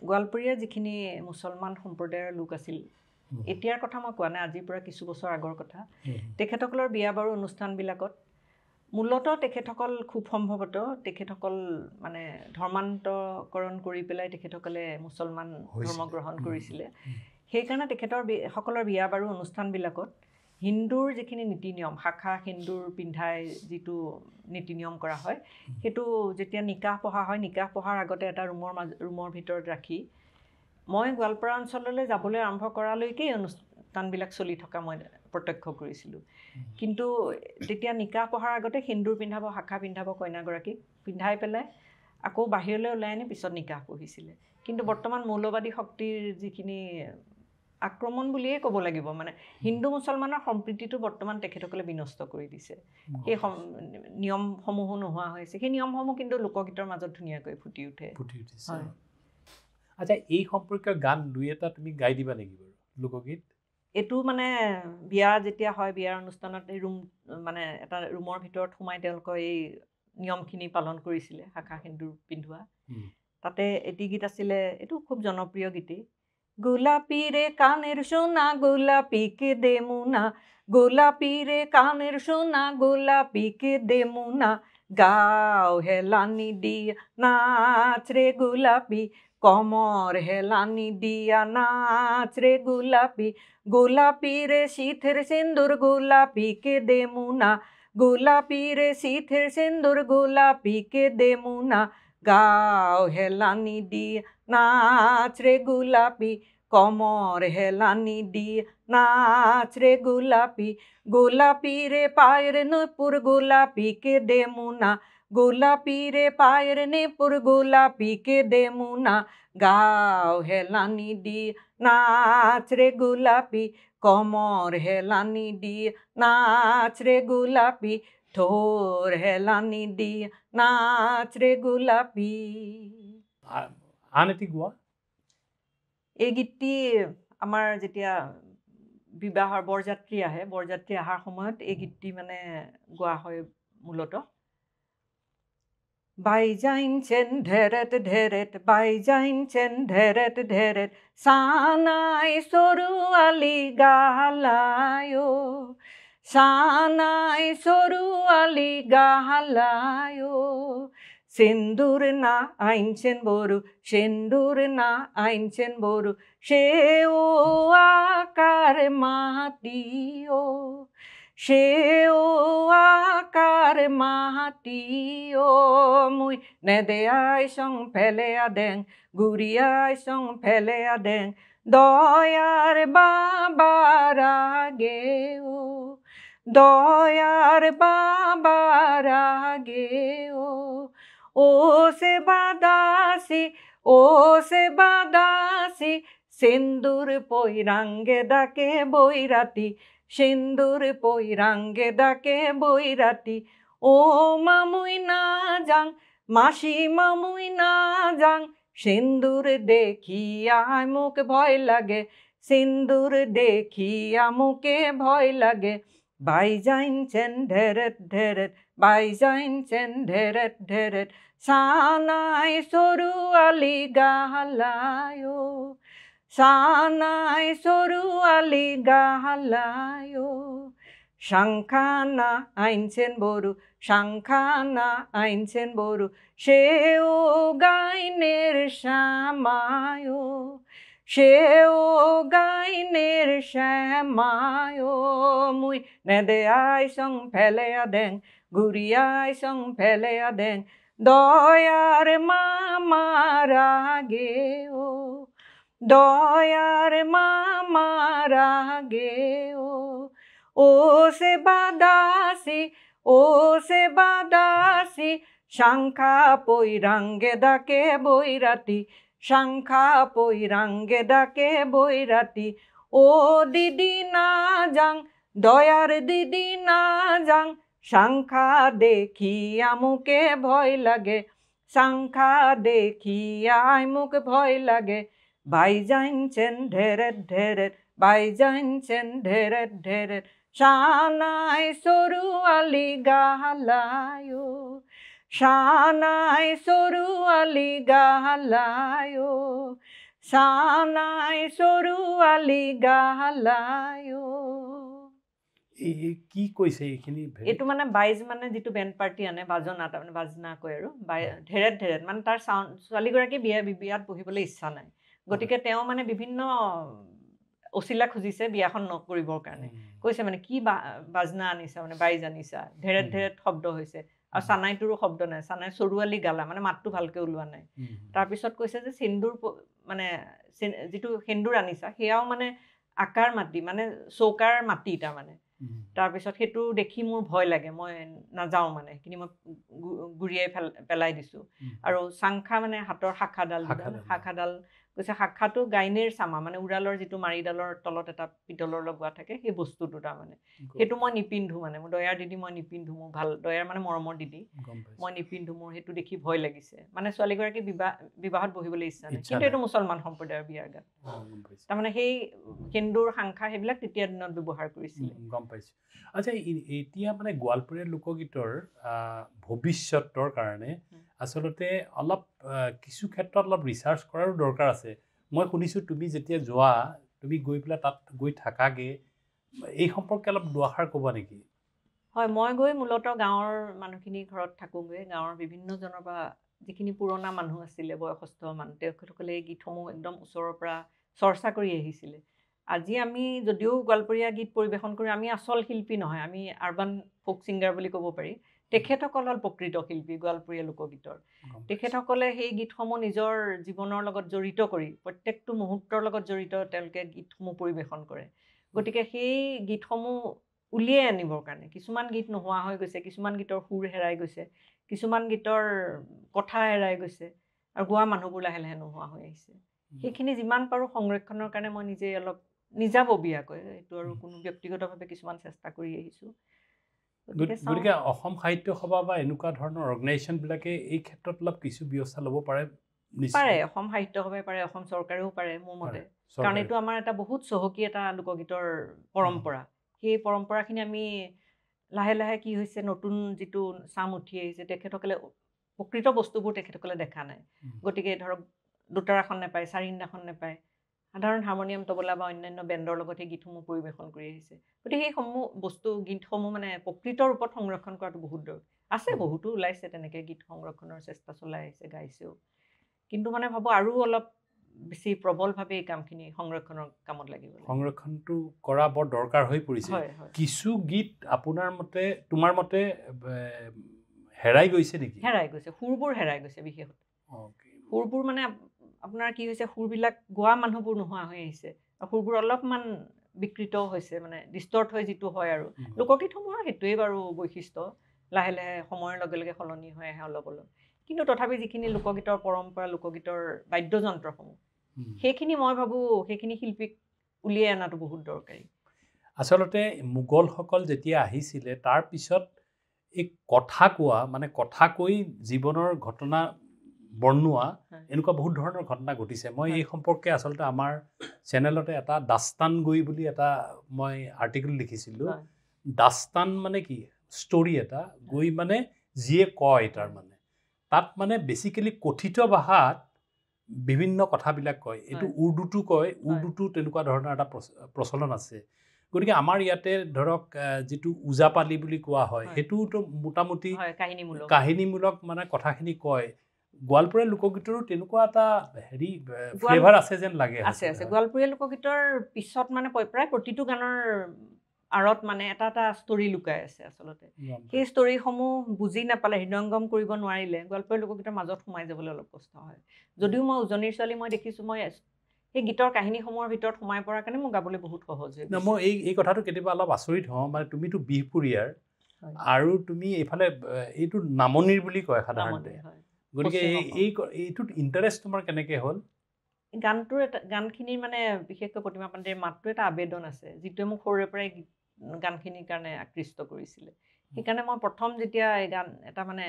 গোৱালপৰীয়া যিখিনি মুছলমান সম্প্ৰদায়ৰ লোক আছিল এতিয়াৰ কথা মই কোৱা নাই আজিৰ পৰা কিছু বছৰ আগৰ কথা তেখেতসকলৰ বিয়া বাৰু অনুষ্ঠানবিলাকত মূলতঃ তেখেতসকল খুব সম্ভৱত তেখেতসকল মানে ধৰ্মান্তকৰণ কৰি পেলাই তেখেতসকলে মুছলমান ধৰ্ম গ্ৰহণ কৰিছিলে সেইকাৰণে সকলৰ বিয়া বাৰু অনুষ্ঠানবিলাকত হিন্দুৰ যিখিনি নীতি নিয়ম শাখা হিন্দুৰ পিন্ধাই যিটো নীতি নিয়ম কৰা হয় সেইটো যেতিয়া নিকাহ পঢ়া হয় নিকাহ পঢ়াৰ আগতে এটা ৰুমৰ ভিতৰত ৰাখি মই গোৱালপাৰা অঞ্চললৈ যাবলৈ আৰম্ভ কৰালৈকেই অনুষ্ঠানবিলাক চলি থকা মই প্ৰত্যক্ষ কৰিছিলোঁ কিন্তু যেতিয়া নিকাহ পঢ়াৰ আগতে হিন্দুৰ পিন্ধাব শাখা পিন্ধাব কইনাগৰাকীক পিন্ধাই পেলাই আকৌ বাহিৰলৈ ওলাই আনি পিছত নিকাহ পঢ়িছিলে কিন্তু বৰ্তমান মৌলবাদী শক্তিৰ যিখিনি আক্ৰমণ বুলিয়ে ক'ব লাগিব মানে হিন্দু মুছলমানৰ সম্প্ৰীতিটো বৰ্তমান তেখেতসকলে বিনষ্ট কৰি দিছে সেই নিয়মসমূহো নোহোৱা হৈছে সেই নিয়মসমূহ কিন্তু লোকগীতৰ মাজত ধুনীয়াকৈ ফুটি উঠিছে আচ্ছা এই সম্পৰ্কীয় গান 2-এটা তুমি গাই দিবা নেকি বাৰু লোকগীত এইটো মানে বিয়া যেতিয়া হয় বিয়াৰ অনুষ্ঠানত এই ৰুম মানে এটা ৰুমৰ ভিতৰত সোমাই তেওঁলোকৰ এই নিয়মখিনি পালন কৰিছিলে শাখা সেন্দুৰ পিন্ধোৱা তাতে এটি গীত আছিলে এইটো খুব জনপ্ৰিয় গীতেই গোলাপী রে কানের সোনা গোলাপীকে দে মুনা গোলাপী রে কানের সোনা গোলাপীকে দে মুনা গাও হেলানি দিয়া নাচ রে গোলাপি কমর হেলানি দিয়া নাচ রে গোলাপি গোলাপি রে শীতের সিন্দুর গোলাপীকে দে মুনা গোলাপি রে শীতের সিন্দুর গোলাপীকে দে মুনা গাও হেলানি দিয়া নাচ রে গোলাপি কমর হেলানি দিয়ে নাচ রে গোলাপি গোলাপি রে পায়ের নূপুর গোলাপীকে দে মুনা গোলাপি রে পায়ের নূপুর গোলাপীকে দে মুনা গাও হেলানি দিয়ে নাচ রে গোলাপি কমর হেলানি দিয়ে নাচ রে গোলাপি ঠোর হেলানি দিয়ে নাচ রে গোলাপি আন এটি গোৱা এই গীতটি আমাৰ যেতিয়া বিবাহৰ বৰযাত্ৰী আহে বৰযাত্ৰী অহাৰ সময়ত এই গীতটি মানে গোৱা হয় মূলত বাইজাইনছেন ঢেৰেট ঢেৰেট বাইজাইনছেন ঢেৰেট ঢেৰেট সানাই সৰুৱালি গালায়ো সানাই সৰুৱালি গালায়ো সিন্দুর না আইনছেন বড়ু সিন্দুর না আইনছেন বড়ু সেও আকার মাটিও সেও আকার মাটিও মুই নেদেয়াই সং ফেলে আদেং গুড়িয়াই সং ফেলে আদেং দয়ার বাবার আগেও দয়ার বাবার আগেও ও সে বাদাসি সিন্দুর পৈরাঙ্গে ডাকে বৈরাতি সিন্দুর পৈরাঙ্গে ডাকে বৈরাতি ও মামুই না যাং মাসি মামুই না যাং সিন্দুর দেখিয়া মুখ ভয় লাগে সিন্দুর দেখিয়া মুখে ভয় লাগে বাইজাইনছেন ঢেরেট ঢেরেট বাইজাইনছেন ঢেরেট ঢেরেট সানাই সৰুৱালি গালায়ো সানাই সৰুৱালি গালায়ো শঙ্খানা আইনছেন বড়ু শঙ্খানা আইনছেন বড়ু সেও গাইনের শ্যামায়ো সেও গাইনের শ্যামায়ো মুই নেদেয়াই সং ফেলে আদেং গুড়িয়াই সং ফেলে আদেং দয়ার মামার আগেও দয়ার মামার আগেও ও সে বাদাসি শঙ্খা পৈরাঙ্গে ডাকে বৈরাতি শঙ্খা পৈরাঙ্গে ডাকে বৈরাতি ও দিদি না যাং দয়ার দিদি না যাং শঙ্খা দেখিয়া মুখে ভয় লাগে শঙ্খা দেখিয়া মুখ ভয় লাগে বাইজাইনছেন ঢেরেট ঢেরেট বাইজাইনছেন ঢেরেট ঢেরেট সানাই সৰুৱালি গালায়ো সানাই সৰুৱালি গালায়ো সানাই সৰুৱালি গালায়ো কি কৈছে এইখিনি এইটো মানে বাইজ মানে যিটো বেণ্ড পাৰ্টি আনে বাজনা তাৰমানে বাজনা কয় আৰু ঢেৰেট ঢেৰেট মানে তাৰ চাউণ্ড ছোৱালীগৰাকী বিয়াত বহিবলৈ ইচ্ছা নাই গতিকে তেওঁ মানে বিভিন্ন অচিলা খুজিছে বিয়াখন নকৰিবৰ কাৰণে কৈছে মানে কি বাজনা আনিছা মানে বাইজ আনিছা ঢেৰেট ঢেৰেট শব্দ হৈছে আৰু চানাইটোৰো শব্দ নাই চানাই সৰুৱালি গালা মানে মাতটো ভালকৈ ওলোৱা নাই তাৰপিছত কৈছে যে সিন্দুৰ মানে যিটো সেন্দুৰ আনিছা সেয়াও মানে আকাৰ মাটি মানে চৌকাৰ মাটি তাৰমানে তাৰপিছত সেইটো দেখি মোৰ ভয় লাগে মই নাযাওঁ মানে কিন্তু মই গুৰিয়াই পেলাই দিছোঁ আৰু চাংখা মানে হাতৰ শাখাডাল কৈছে শাখাটো গাইনেৰ চামা মানে উৰালৰ যিটো মাৰিডালৰ তলত এটা পিতলৰ লগোৱা থাকে সেই বস্তুটো তাৰমানে সেইটো মই নিপিন্ধো মানে মোৰ দয়াৰ দিদি মই নিপিন্ধো মোৰ ভাল দয়াৰ মানে মৰমৰ দিদি মই নিপিন্ধো মোৰ সেইটো দেখি ভয় লাগিছে মানে ছোৱালীগৰাকী বিবাহত বহিবলৈ ইচ্ছা নাই কিন্তু এইটো মুছলমান সম্প্ৰদায়ৰ বিয়াৰ গান তাৰমানে সেই হিন্দুৰ শাখা সেইবিলাক তেতিয়া দিনত ব্যৱহাৰ কৰিছিলে গম পাইছোঁ আচ্ছা এতিয়া মানে গোৱালপৰীয়া লোকগীতৰ ভৱিষ্যতৰ কাৰণে আচলতে অলপ কিছু ক্ষেত্ৰত অলপ ৰিচাৰ্চ কৰাৰো দৰকাৰ আছে মই শুনিছোঁ তুমি যেতিয়া যোৱা তুমি গৈ পেলাই তাত গৈ থাকাগে এই সম্পৰ্কে অলপ দুআষাৰ ক'বা নেকি হয় মই গৈ মূলতঃ গাঁৱৰ মানুহখিনি ঘৰত থাকোঁগৈ গাঁৱৰ বিভিন্নজনৰ পৰা যিখিনি পুৰণা মানুহ আছিলে বয়সস্থ মানুহ তেখেতসকলে এই গীতসমূহ একদম ওচৰৰ পৰা চৰ্চা কৰি আহিছিলে আজি আমি যদিও গোৱালপৰীয়া গীত পৰিৱেশন কৰোঁ আমি আচল শিল্পী নহয় আমি আৰ্বান ফোক ছিংগাৰ বুলি ক'ব পাৰি তেখেতসকল হ'ল প্ৰকৃত শিল্পী গোৱালপৰীয়া লোকগীতৰ তেখেতসকলে সেই গীতসমূহ নিজৰ জীৱনৰ লগত জড়িত কৰি প্ৰত্যেকটো মুহূৰ্তৰ লগত জড়িত তেওঁলোকে গীতসমূহ পৰিৱেশন কৰে গতিকে সেই গীতসমূহ উলিয়াই আনিবৰ কাৰণে কিছুমান গীত নোহোৱা হৈ গৈছে কিছুমান গীতৰ সুৰ হেৰাই গৈছে কিছুমান গীতৰ কথা হেৰাই গৈছে আৰু গোৱা মানুহবোৰ লাহে লাহে নোহোৱা হৈ আহিছে সেইখিনি যিমান পাৰোঁ সংৰক্ষণৰ কাৰণে মই নিজে অলপ নিজাববীয়াকৈ এইটো আৰু কোনো ব্যক্তিগতভাৱে কিছুমান চেষ্টা কৰি আহিছোঁ গতিকে অসম সাহিত্য সভা বা এনেকুৱা ধৰণৰ অৰ্গেনাইজেশ্যনবিলাকে এই ক্ষেত্ৰত অলপ কিছু ব্যৱস্থা ল'ব পাৰে অসম সাহিত্য সভাই পাৰে অসম চৰকাৰেও পাৰে মোৰ মতে কাৰণ এইটো আমাৰ এটা বহুত চহকী এটা লোকগীতৰ পৰম্পৰা সেই পৰম্পৰাখিনি আমি লাহে লাহে কি হৈছে নতুন যিটো চাম উঠি আহিছে তেখেতসকলে প্ৰকৃত বস্তুবোৰ তেখেতসকলে দেখা নাই গতিকে ধৰক দুটাৰাখন নাপায় চাৰিন্দাখন নাপায় সাধাৰণ হাৰমনিয়াম তবলা বা অন্যান্য বেণ্ডৰ লগত সেই গীতসমূহ পৰিৱেশন কৰি আহিছে গতিকে সেইসমূহ বস্তু গীতসমূহ মানে প্ৰকৃত ৰূপত সংৰক্ষণ কৰাটো বহুত দৰকাৰ আছে বহুতো ওলাইছে তেনেকৈ গীত সংৰক্ষণৰ চেষ্টা চলাই আহিছে গাইছেও কিন্তু মানে ভাবোঁ আৰু অলপ বেছি প্ৰবলভাৱে এই কামখিনি সংৰক্ষণৰ কামত লাগিব সংৰক্ষণটো কৰা বৰ দৰকাৰ হৈ পৰিছে কিছু গীত আপোনাৰ মতে তোমাৰ মতে হেৰাই গৈছে নেকি হেৰাই গৈছে সুৰবোৰ হেৰাই গৈছে বিশেষকৈ সুৰবোৰ মানে আপোনাৰ কি হৈছে সুৰবিলাক গোৱা মানুহবোৰ নোহোৱা হৈ আহিছে আৰু সুৰবোৰ অলপমান বিকৃত হৈছে মানে ডিষ্টৰ্ট হৈ যিটো হয় আৰু লোকগীতসমূহৰ সেইটোৱে বাৰু বৈশিষ্ট্য লাহে লাহে সময়ৰ লগে লগে সলনি হৈ আহে অলপ অলপ কিন্তু তথাপি যিখিনি লোকগীতৰ পৰম্পৰা লোকগীতৰ বাদ্যযন্ত্ৰসমূহ সেইখিনি মই ভাবোঁ সেইখিনি শিল্পীক উলিয়াই অনাটো বহুত দৰকাৰী আচলতে মোগলসকল যেতিয়া আহিছিলে তাৰপিছত এই কথা কোৱা মানে কথা কৈ জীৱনৰ ঘটনা বৰ্ণোৱা এনেকুৱা বহুত ধৰণৰ ঘটনা ঘটিছে মই এই সম্পৰ্কে আচলতে আমাৰ চেনেলতে এটা দাস্তান গৈ বুলি এটা মই আৰ্টিকেল লিখিছিলোঁ দাস্তান মানে কি ষ্টৰি এটা গৈ মানে যিয়ে কয় তাৰমানে তাত মানে বেছিকেলি কথিত ভাষাত বিভিন্ন কথাবিলাক কয় এইটো উৰ্দুটো কয় উৰ্দুটো তেনেকুৱা ধৰণৰ এটা প্ৰচলন আছে গতিকে আমাৰ ইয়াতে ধৰক যিটো ওজাপালি বুলি কোৱা হয় সেইটোতো মোটামুটি কাহিনীমূলক মানে কথাখিনি কয় গোৱালপৰীয়া লোকগীতৰো তেনেকুৱা এটা হেৰি ফ্লেভাৰ আছে যেন লাগে আছে গোৱালপৰীয়া লোকগীতৰ পিছত মানে প্ৰায় প্ৰতিটো গানৰ আঁৰত মানে এটা এটা ষ্টৰি লুকাই আছে আচলতে সেই ষ্টৰিসমূহ বুজি নাপালে হৃদয়ংগম কৰিব নোৱাৰিলে গোৱালপৰীয়া লোকগীতৰ মাজত সোমাই যাবলৈ অলপ কষ্ট হয় যদিও মই উজনিৰ ছোৱালী মই দেখিছোঁ মই সেই গীতৰ কাহিনীসমূহৰ ভিতৰত সোমাই পৰাৰ কাৰণে মোৰ গাবলৈ বহুত সহজ হয় মই এই কথাটো কেতিয়াবা অলপ আচৰিত হওঁ মানে তুমিতো বিহপুৰীয়াৰ আৰু তুমি এইফালে এইটো নামনিৰ বুলি কয় সাধাৰণতে গতিকে এইটোত ইণ্টাৰেষ্ট তোমাৰ কেনেকৈ হ'ল গানটোৰ এটা গানখিনিৰ মানে বিশেষকৈ প্ৰতিমা পাণ্ডেৰ মাতটো এটা আবেদন আছে যিটোৱে মোক সৰুৰে পৰাই গানখিনিৰ কাৰণে আকৃষ্ট কৰিছিলে সেইকাৰণে মই প্ৰথম যেতিয়া এই গান এটা মানে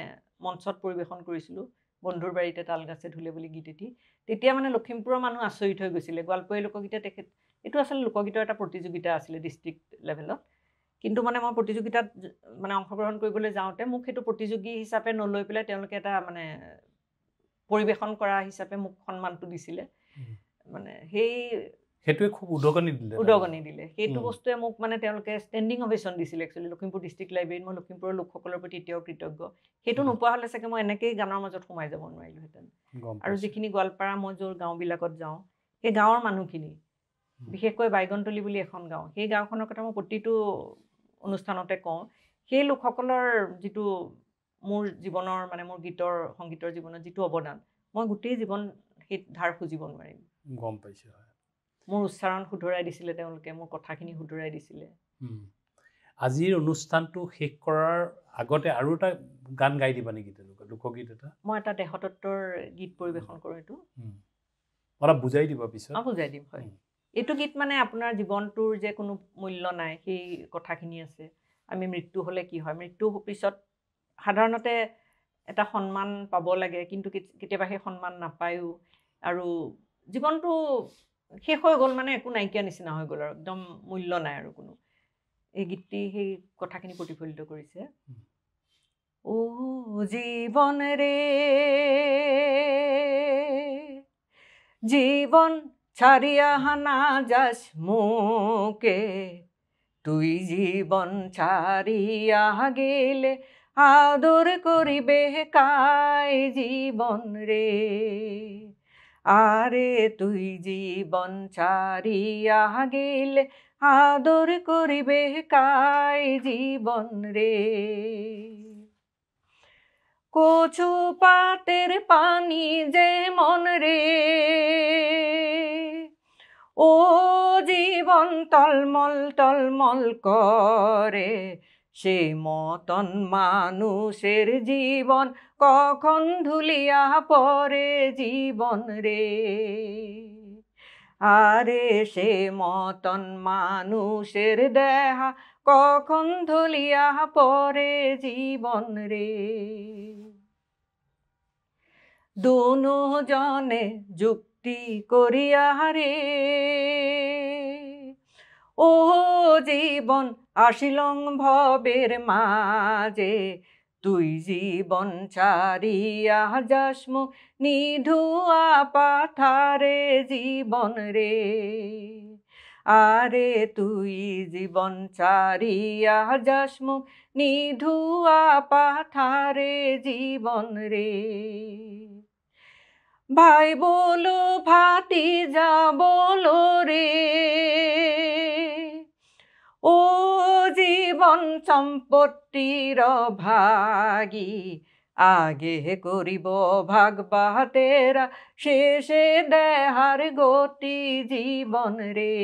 মঞ্চত পৰিৱেশন কৰিছিলোঁ বন্ধুৰ বাৰীতে তাল গাছে ধুলে বুলি গীত এটি তেতিয়া মানে লখিমপুৰৰ মানুহ আচৰিত হৈ গৈছিলে গোৱালপৰীয়া লোকগীতে এইটো আচলতে লোকগীতৰ এটা প্ৰতিযোগিতা আছিলে ডিষ্ট্ৰিক্ট লেভেলত কিন্তু মানে মই প্ৰতিযোগিতাত মানে অংশগ্ৰহণ কৰিবলৈ যাওঁতে মোক সেইটো প্ৰতিযোগী হিচাপে নলৈ পেলাই তেওঁলোকে এটা মানে পৰিৱেশন কৰা হিচাপে মোক সন্মানটো দিছিলে মানে সেইটোৱে খুব উদগনি দিলে সেইটো বস্তুৱে মোক মানে তেওঁলোকে ষ্টেণ্ডিং অভেশ্যন দিছিলে একচুৱেলি লখিমপুৰ ডিষ্ট্ৰিক্ট লাইব্ৰেৰীত মই লখিমপুৰৰ লোকসকলৰ প্ৰতি এতিয়াও কৃতজ্ঞ সেইটো নোপোৱা হ'লে চাগে মই এনেকেই গানৰ মাজত সোমাই যাব নোৱাৰিলোহেঁতেন আৰু যিখিনি গোৱালপাৰা মই য'ৰ গাঁওবিলাকত যাওঁ সেই গাঁৱৰ মানুহখিনি বিশেষকৈ বাইগনতলী বুলি এখন গাঁও সেই গাঁওখনৰ কথা মই প্ৰতিটো অনুষ্ঠানতে কওঁ সেই লোকসকলৰ যিটো মোৰ জীৱনৰ মানে মোৰ সংগীতৰ জীৱনত যিটো অৱদান মই গোটেই জীৱন সেই ধাৰ খুজিব নোৱাৰিম গম পাইছোঁ মোৰ উচ্চাৰণ শুধৰাই দিছিলে তেওঁলোকে মোৰ কথাখিনি শুধৰাই দিছিলে আজিৰ অনুষ্ঠানটো শেষ কৰাৰ আগতে আৰু এটা গান গাই দিবা নেকি তেওঁলোকে লোকগীত এটা মই এটা দেহতত্বৰ গীত পৰিৱেশন কৰোঁ এইটো অলপ বুজাই দিব পিছত বুজাই দিম হয় এইটো গীত মানে আপোনাৰ জীৱনটোৰ যে কোনো মূল্য নাই সেই কথাখিনি আছে আমি মৃত্যু হ'লে কি হয় মৃত্যু পিছত সাধাৰণতে এটা সন্মান পাব লাগে কিন্তু কেতিয়াবা সেই সন্মান নাপায়ো আৰু জীৱনটো শেষ হৈ গ'ল মানে একো নাইকিয়া নিচিনা হৈ গ'ল আৰু একদম মূল্য নাই আৰু কোনো এই গীতটি সেই কথাখিনি প্ৰতিফলিত কৰিছে ও জীবন রে জীবন ছাড়িয়া না যাস মোকে তুই জীবন ছাড়িয়া গেলে আদর করিবে কাই জীবন রে আরে তুই জীবন ছাড়িয়া গেলে আদর করিবে কাই জীবন রে কচু পাতের পানি যে মন রে ও জীবন টলমল টলমল করে সে মতন মানুষের জীবন কখন ধুলিয়া পড়ে জীবন রে আরে সে মতন মানুষের দেহা কখন ধুলিয়া পড়ে জীবন রে দুনো জনে যুক্তি করিয়া রে ও জীবন আসিলং ভবের মাঝে তুই জীবন ছাড়িয়া যাসমু নিধুয়া পাথারে জীবন রে আরে তুই জীবন ছাড়িয়া যাসমু নিধুয়া পাথারে জীবন রে ভাই বলো ভাতিজা বলো রে ও জীবন সম্পত্তির ভাগী আগে করিব ভাগ বাতেরা শেষে দেহার গতি জীবন রে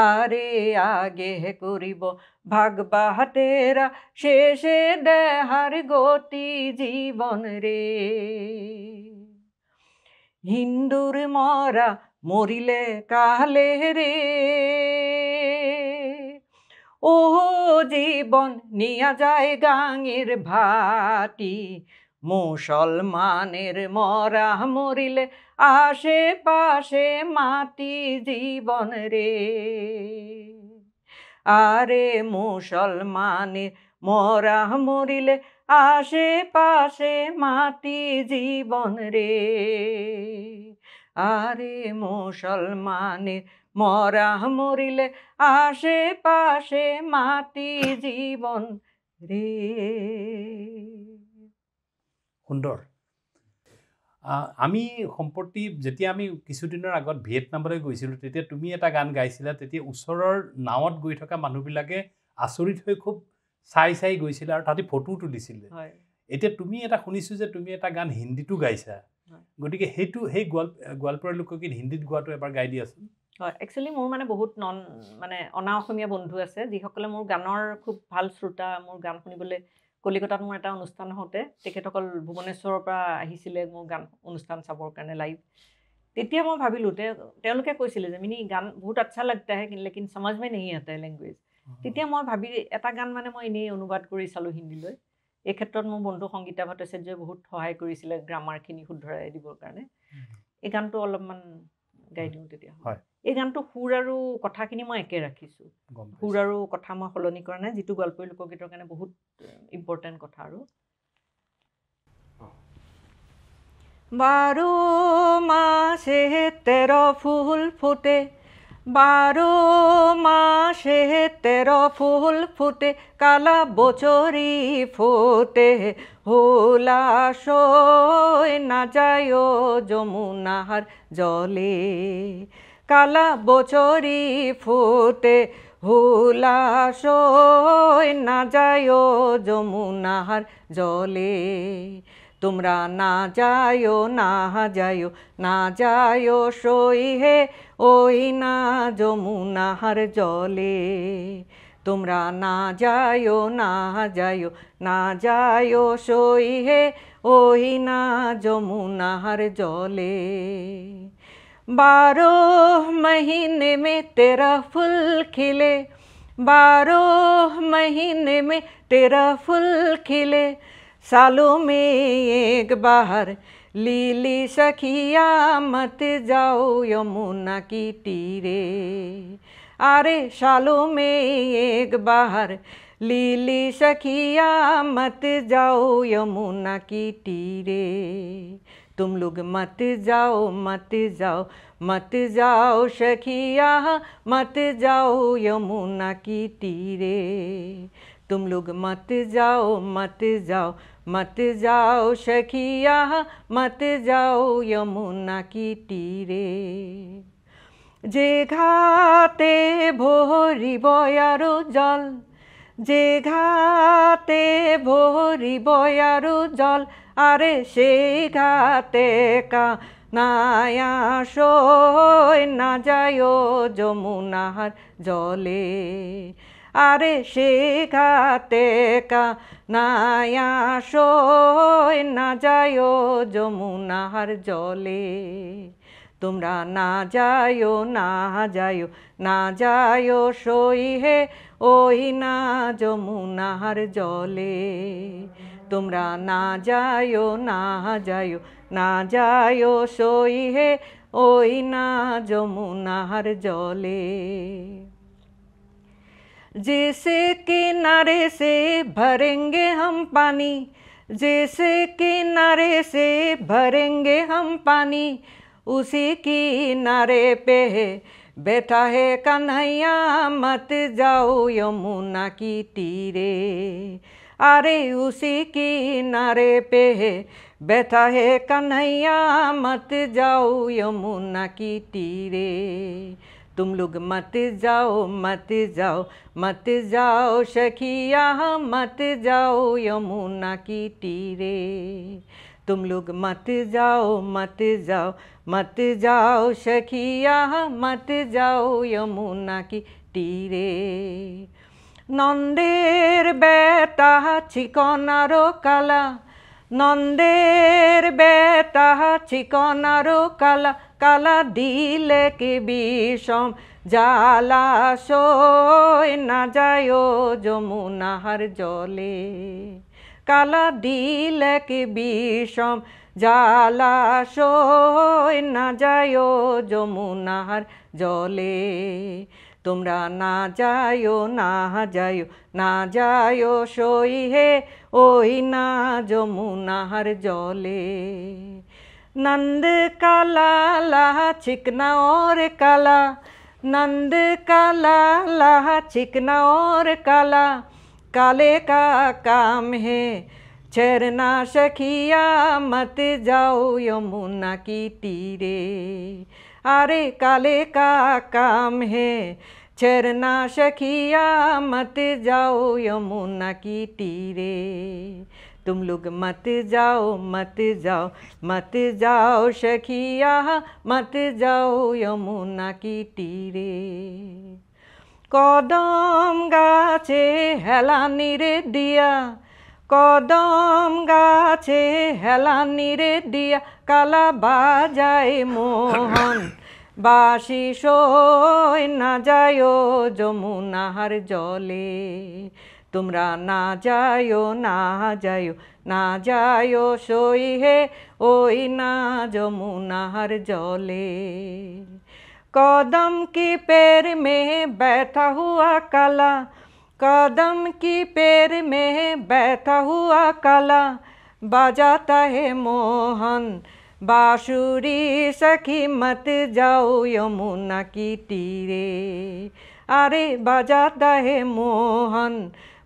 আরে আগে করিব ভাগ বাতেরা শেষে দেহার গতি জীবন রে হিন্দুর মরা মরিলে কালে রে ও জীবন নিয়া যায় গাঙের ভাটি মুসলমানের মরা মরিলে আশেপাশে মাটি জীবন রে আরে মুসলমানের মরা মরিলে আশেপাশে মাটি জীবন রে আরে মুসলমানের মরা মরিলে আশেপাশে মাটি জীবন রে সুন্দৰ আমি সম্প্ৰতি যেতিয়া আমি কিছুদিনৰ আগত ভিয়েটনামলৈ গৈছিলোঁ তেতিয়া তুমি এটা গান গাইছিলা তেতিয়া ওচৰৰ নাৱত গৈ থকা মানুহবিলাকে আচৰিত হৈ খুব চাই গৈছিলে আৰু তাতে ফটো তুলিছিলে এতিয়া তুমি এটা শুনিছোঁ যে তুমি এটা গান হিন্দীতো গাইছা গতিকে সেইটো সেই গোৱালপাৰা লোকগীত হিন্দীত গোৱাটো এবাৰ গাই দিয়াচোন হয় একচুৱেলি মোৰ মানে বহুত মানে অনা অসমীয়া বন্ধু আছে যিসকলে মোৰ গানৰ খুব ভাল শ্ৰোতা মোৰ গান শুনিবলৈ কলিকতাত মোৰ এটা অনুষ্ঠান হওঁতে তেখেতসকল ভুৱনেশ্বৰৰ পৰা আহিছিলে মোৰ গান অনুষ্ঠান চাবৰ কাৰণে লাইভ তেতিয়া মই ভাবিলোঁ তেওঁলোকে কৈছিলে যে মিনি গান বহুত আচ্ছা লাগতা হে লেকিন সমজ মে নেহি আতা হে লেংগুৱেজ তেতিয়া মই ভাবি এটা গান মানে মই এনেই অনুবাদ কৰি চালোঁ হিন্দীলৈ এই ক্ষেত্ৰত মোৰ বন্ধু সংগীতা ভট্টাচাৰ্যই বহুত সহায় কৰিছিলে গ্ৰামাৰখিনি শুদ্ধৰাই দিবৰ কাৰণে এই গানটো অলপমান গাই দিওঁ তেতিয়া হয় এই গানটো সুৰ আৰু কথাখিনি মই একে ৰাখিছোঁ সুৰ আৰু কথা মই সলনি কৰা নাই যিটো গোৱালপাৰী লোকগীতৰ কাৰণে বহুত ইম্পৰ্টেণ্ট কথা আৰু 12 মাসে 13 ফুল ফুটে 12 মাসে 13 ফুল ফুটে কালা বছরি ফুটে হুলাসই না যায় যমুনার জলে কালা বছরি ফুটে হুলাসই না যায় যমুনার জলে তোমরা না যায়ো না যায়ো না যায়ো সই হে ওই না যমুনার জলে তোমরা না যায়ো না যায়ো না যায়ো সই হে ওই না যমুনার জলে 12 महीने में तेरा फूल खिले 12 महीने में तेरा फूल खिले सालों में एक बार लीली सखिया मत जाओ यमुना की तीरे अरे सालों में एक बार लीली सखिया मत जाओ यमुना की तीरे तुम लोग मत जाओ मत जाओ मत जाओ सखिया मत जाओ यमुना की तीरे तुम लोग मत जाओ मत जाओ मत जाओ सखिया मत जाओ यमुना की तीरे जे घाटे भरिब आरो जल जे घाटे भरिब आरो जल আরে সেই ঘাটে কানায়া সই না যায় যমুনার জলে আরে সেই ঘাটে কানায়া সই না যায় যমুনার জলে তোমরা না যায়ো না যায়ো না যায়ো সই হে ওই না যমুনার জলে তোমরা না যায়ো না যায়ো না যায়ো সই হে ওই না যমুনার জলে जैसे किनारे से भरेंगे हम पानी जैसे किनारे से भरेंगे हम पानी उसी किनारे पे बैठा है कन्हैया मत जाओ यमुना की तीरे अरे उसी किनारे पे बैठा है कन्हैया मत जाओ यमुना की तीरे तुम लोग मत जाओ मत जाओ मत जाओ सखिया मत जाओ यमुना की तीरे तुम लोग मत जाओ मत जाओ मत जाओ सखिया मत जाओ यमुना की तीरे নন্দের বেটা চিকনারো কালা নন্দের বেটা চিকনারো কালা কালা দিলে কি বিষম জ্বালা সই না যায় যমুনার জলে কালা দিলে কি বিষম জ্বালা সই না যায় যমুনার জলে তোমরা না যায়ো না যায়ো না যায়ো সই হে ওই না যমুনার জলে नंद का लाला चिकना और काला नंद का लाला चिकना और काला काले का काम है चरना सखिया मत जाओ यमुना की तीरे अरे काले का काम है चरना सखिया मत जाओ यमुना की तीरे तुम लोग मत जाओ मत जाओ मत जाओ सखिया मत जाओ यमुना की तीरे कदम गाছে হেলানি রে দিয়া কদম গাছে হেলানি রে দিয়া কালা বাজায় মোহন বাঁশি সই না যায় যমুনার জলে তোমরা না যায়ো না যায়ো না যায়ো সই হে ওই না যমুনার জলে कदम की पेड़ में बैठा हुआ काला कदम की पेड़ में बैठा हुआ काला बजाता है मोहन बांसुरी सखी मत जाओ यमुना की तीरे अरे बजाता है मोहन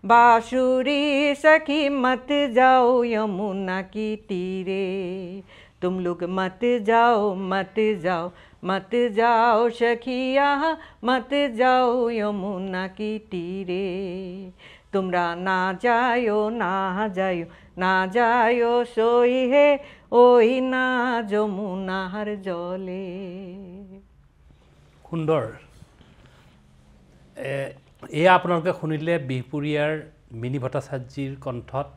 बांसुरी सखी मत जाओ यमुना की तीरे तुम लोग मत जाओ मत जाओ मत जाओ सखिया मत जाओ यमुना की तीरे तुमरा ना जायो ना जायो ना जायो सोई है ওই না যমুনার জলে সুন্দৰ এয়া আপোনালোকে শুনিলে বিহপুৰীয়াৰ মিনি ভট্টাচাৰ্যৰ কণ্ঠত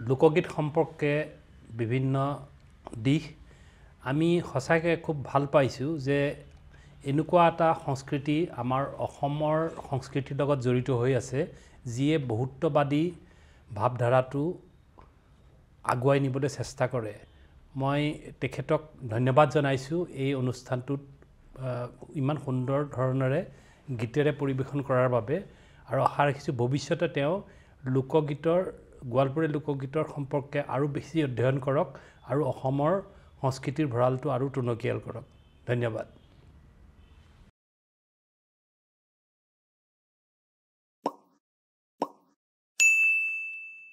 লোকগীত সম্পৰ্কে বিভিন্ন দিশ আমি সঁচাকৈ খুব ভাল পাইছোঁ যে এনেকুৱা এটা সংস্কৃতি আমাৰ অসমৰ সংস্কৃতিৰ লগত জড়িত হৈ আছে যিয়ে বহুত্ববাদী ভাৱধাৰাটো আগুৱাই নিবলৈ চেষ্টা কৰে। মই তেখেতক ধন্যবাদ জনাইছোঁ এই অনুষ্ঠানটোত ইমান সুন্দৰ ধৰণেৰে গীতেৰে পৰিৱেশন কৰাৰ বাবে আৰু আশা ৰাখিছোঁ ভৱিষ্যতে তেওঁ গোৱালপৰীয়া লোকগীতৰ সম্পৰ্কে আৰু বেছি অধ্যয়ন কৰক আৰু অসমৰ সংস্কৃতিৰ ভঁৰালটো আৰু টনকিয়াল কৰক। ধন্যবাদ।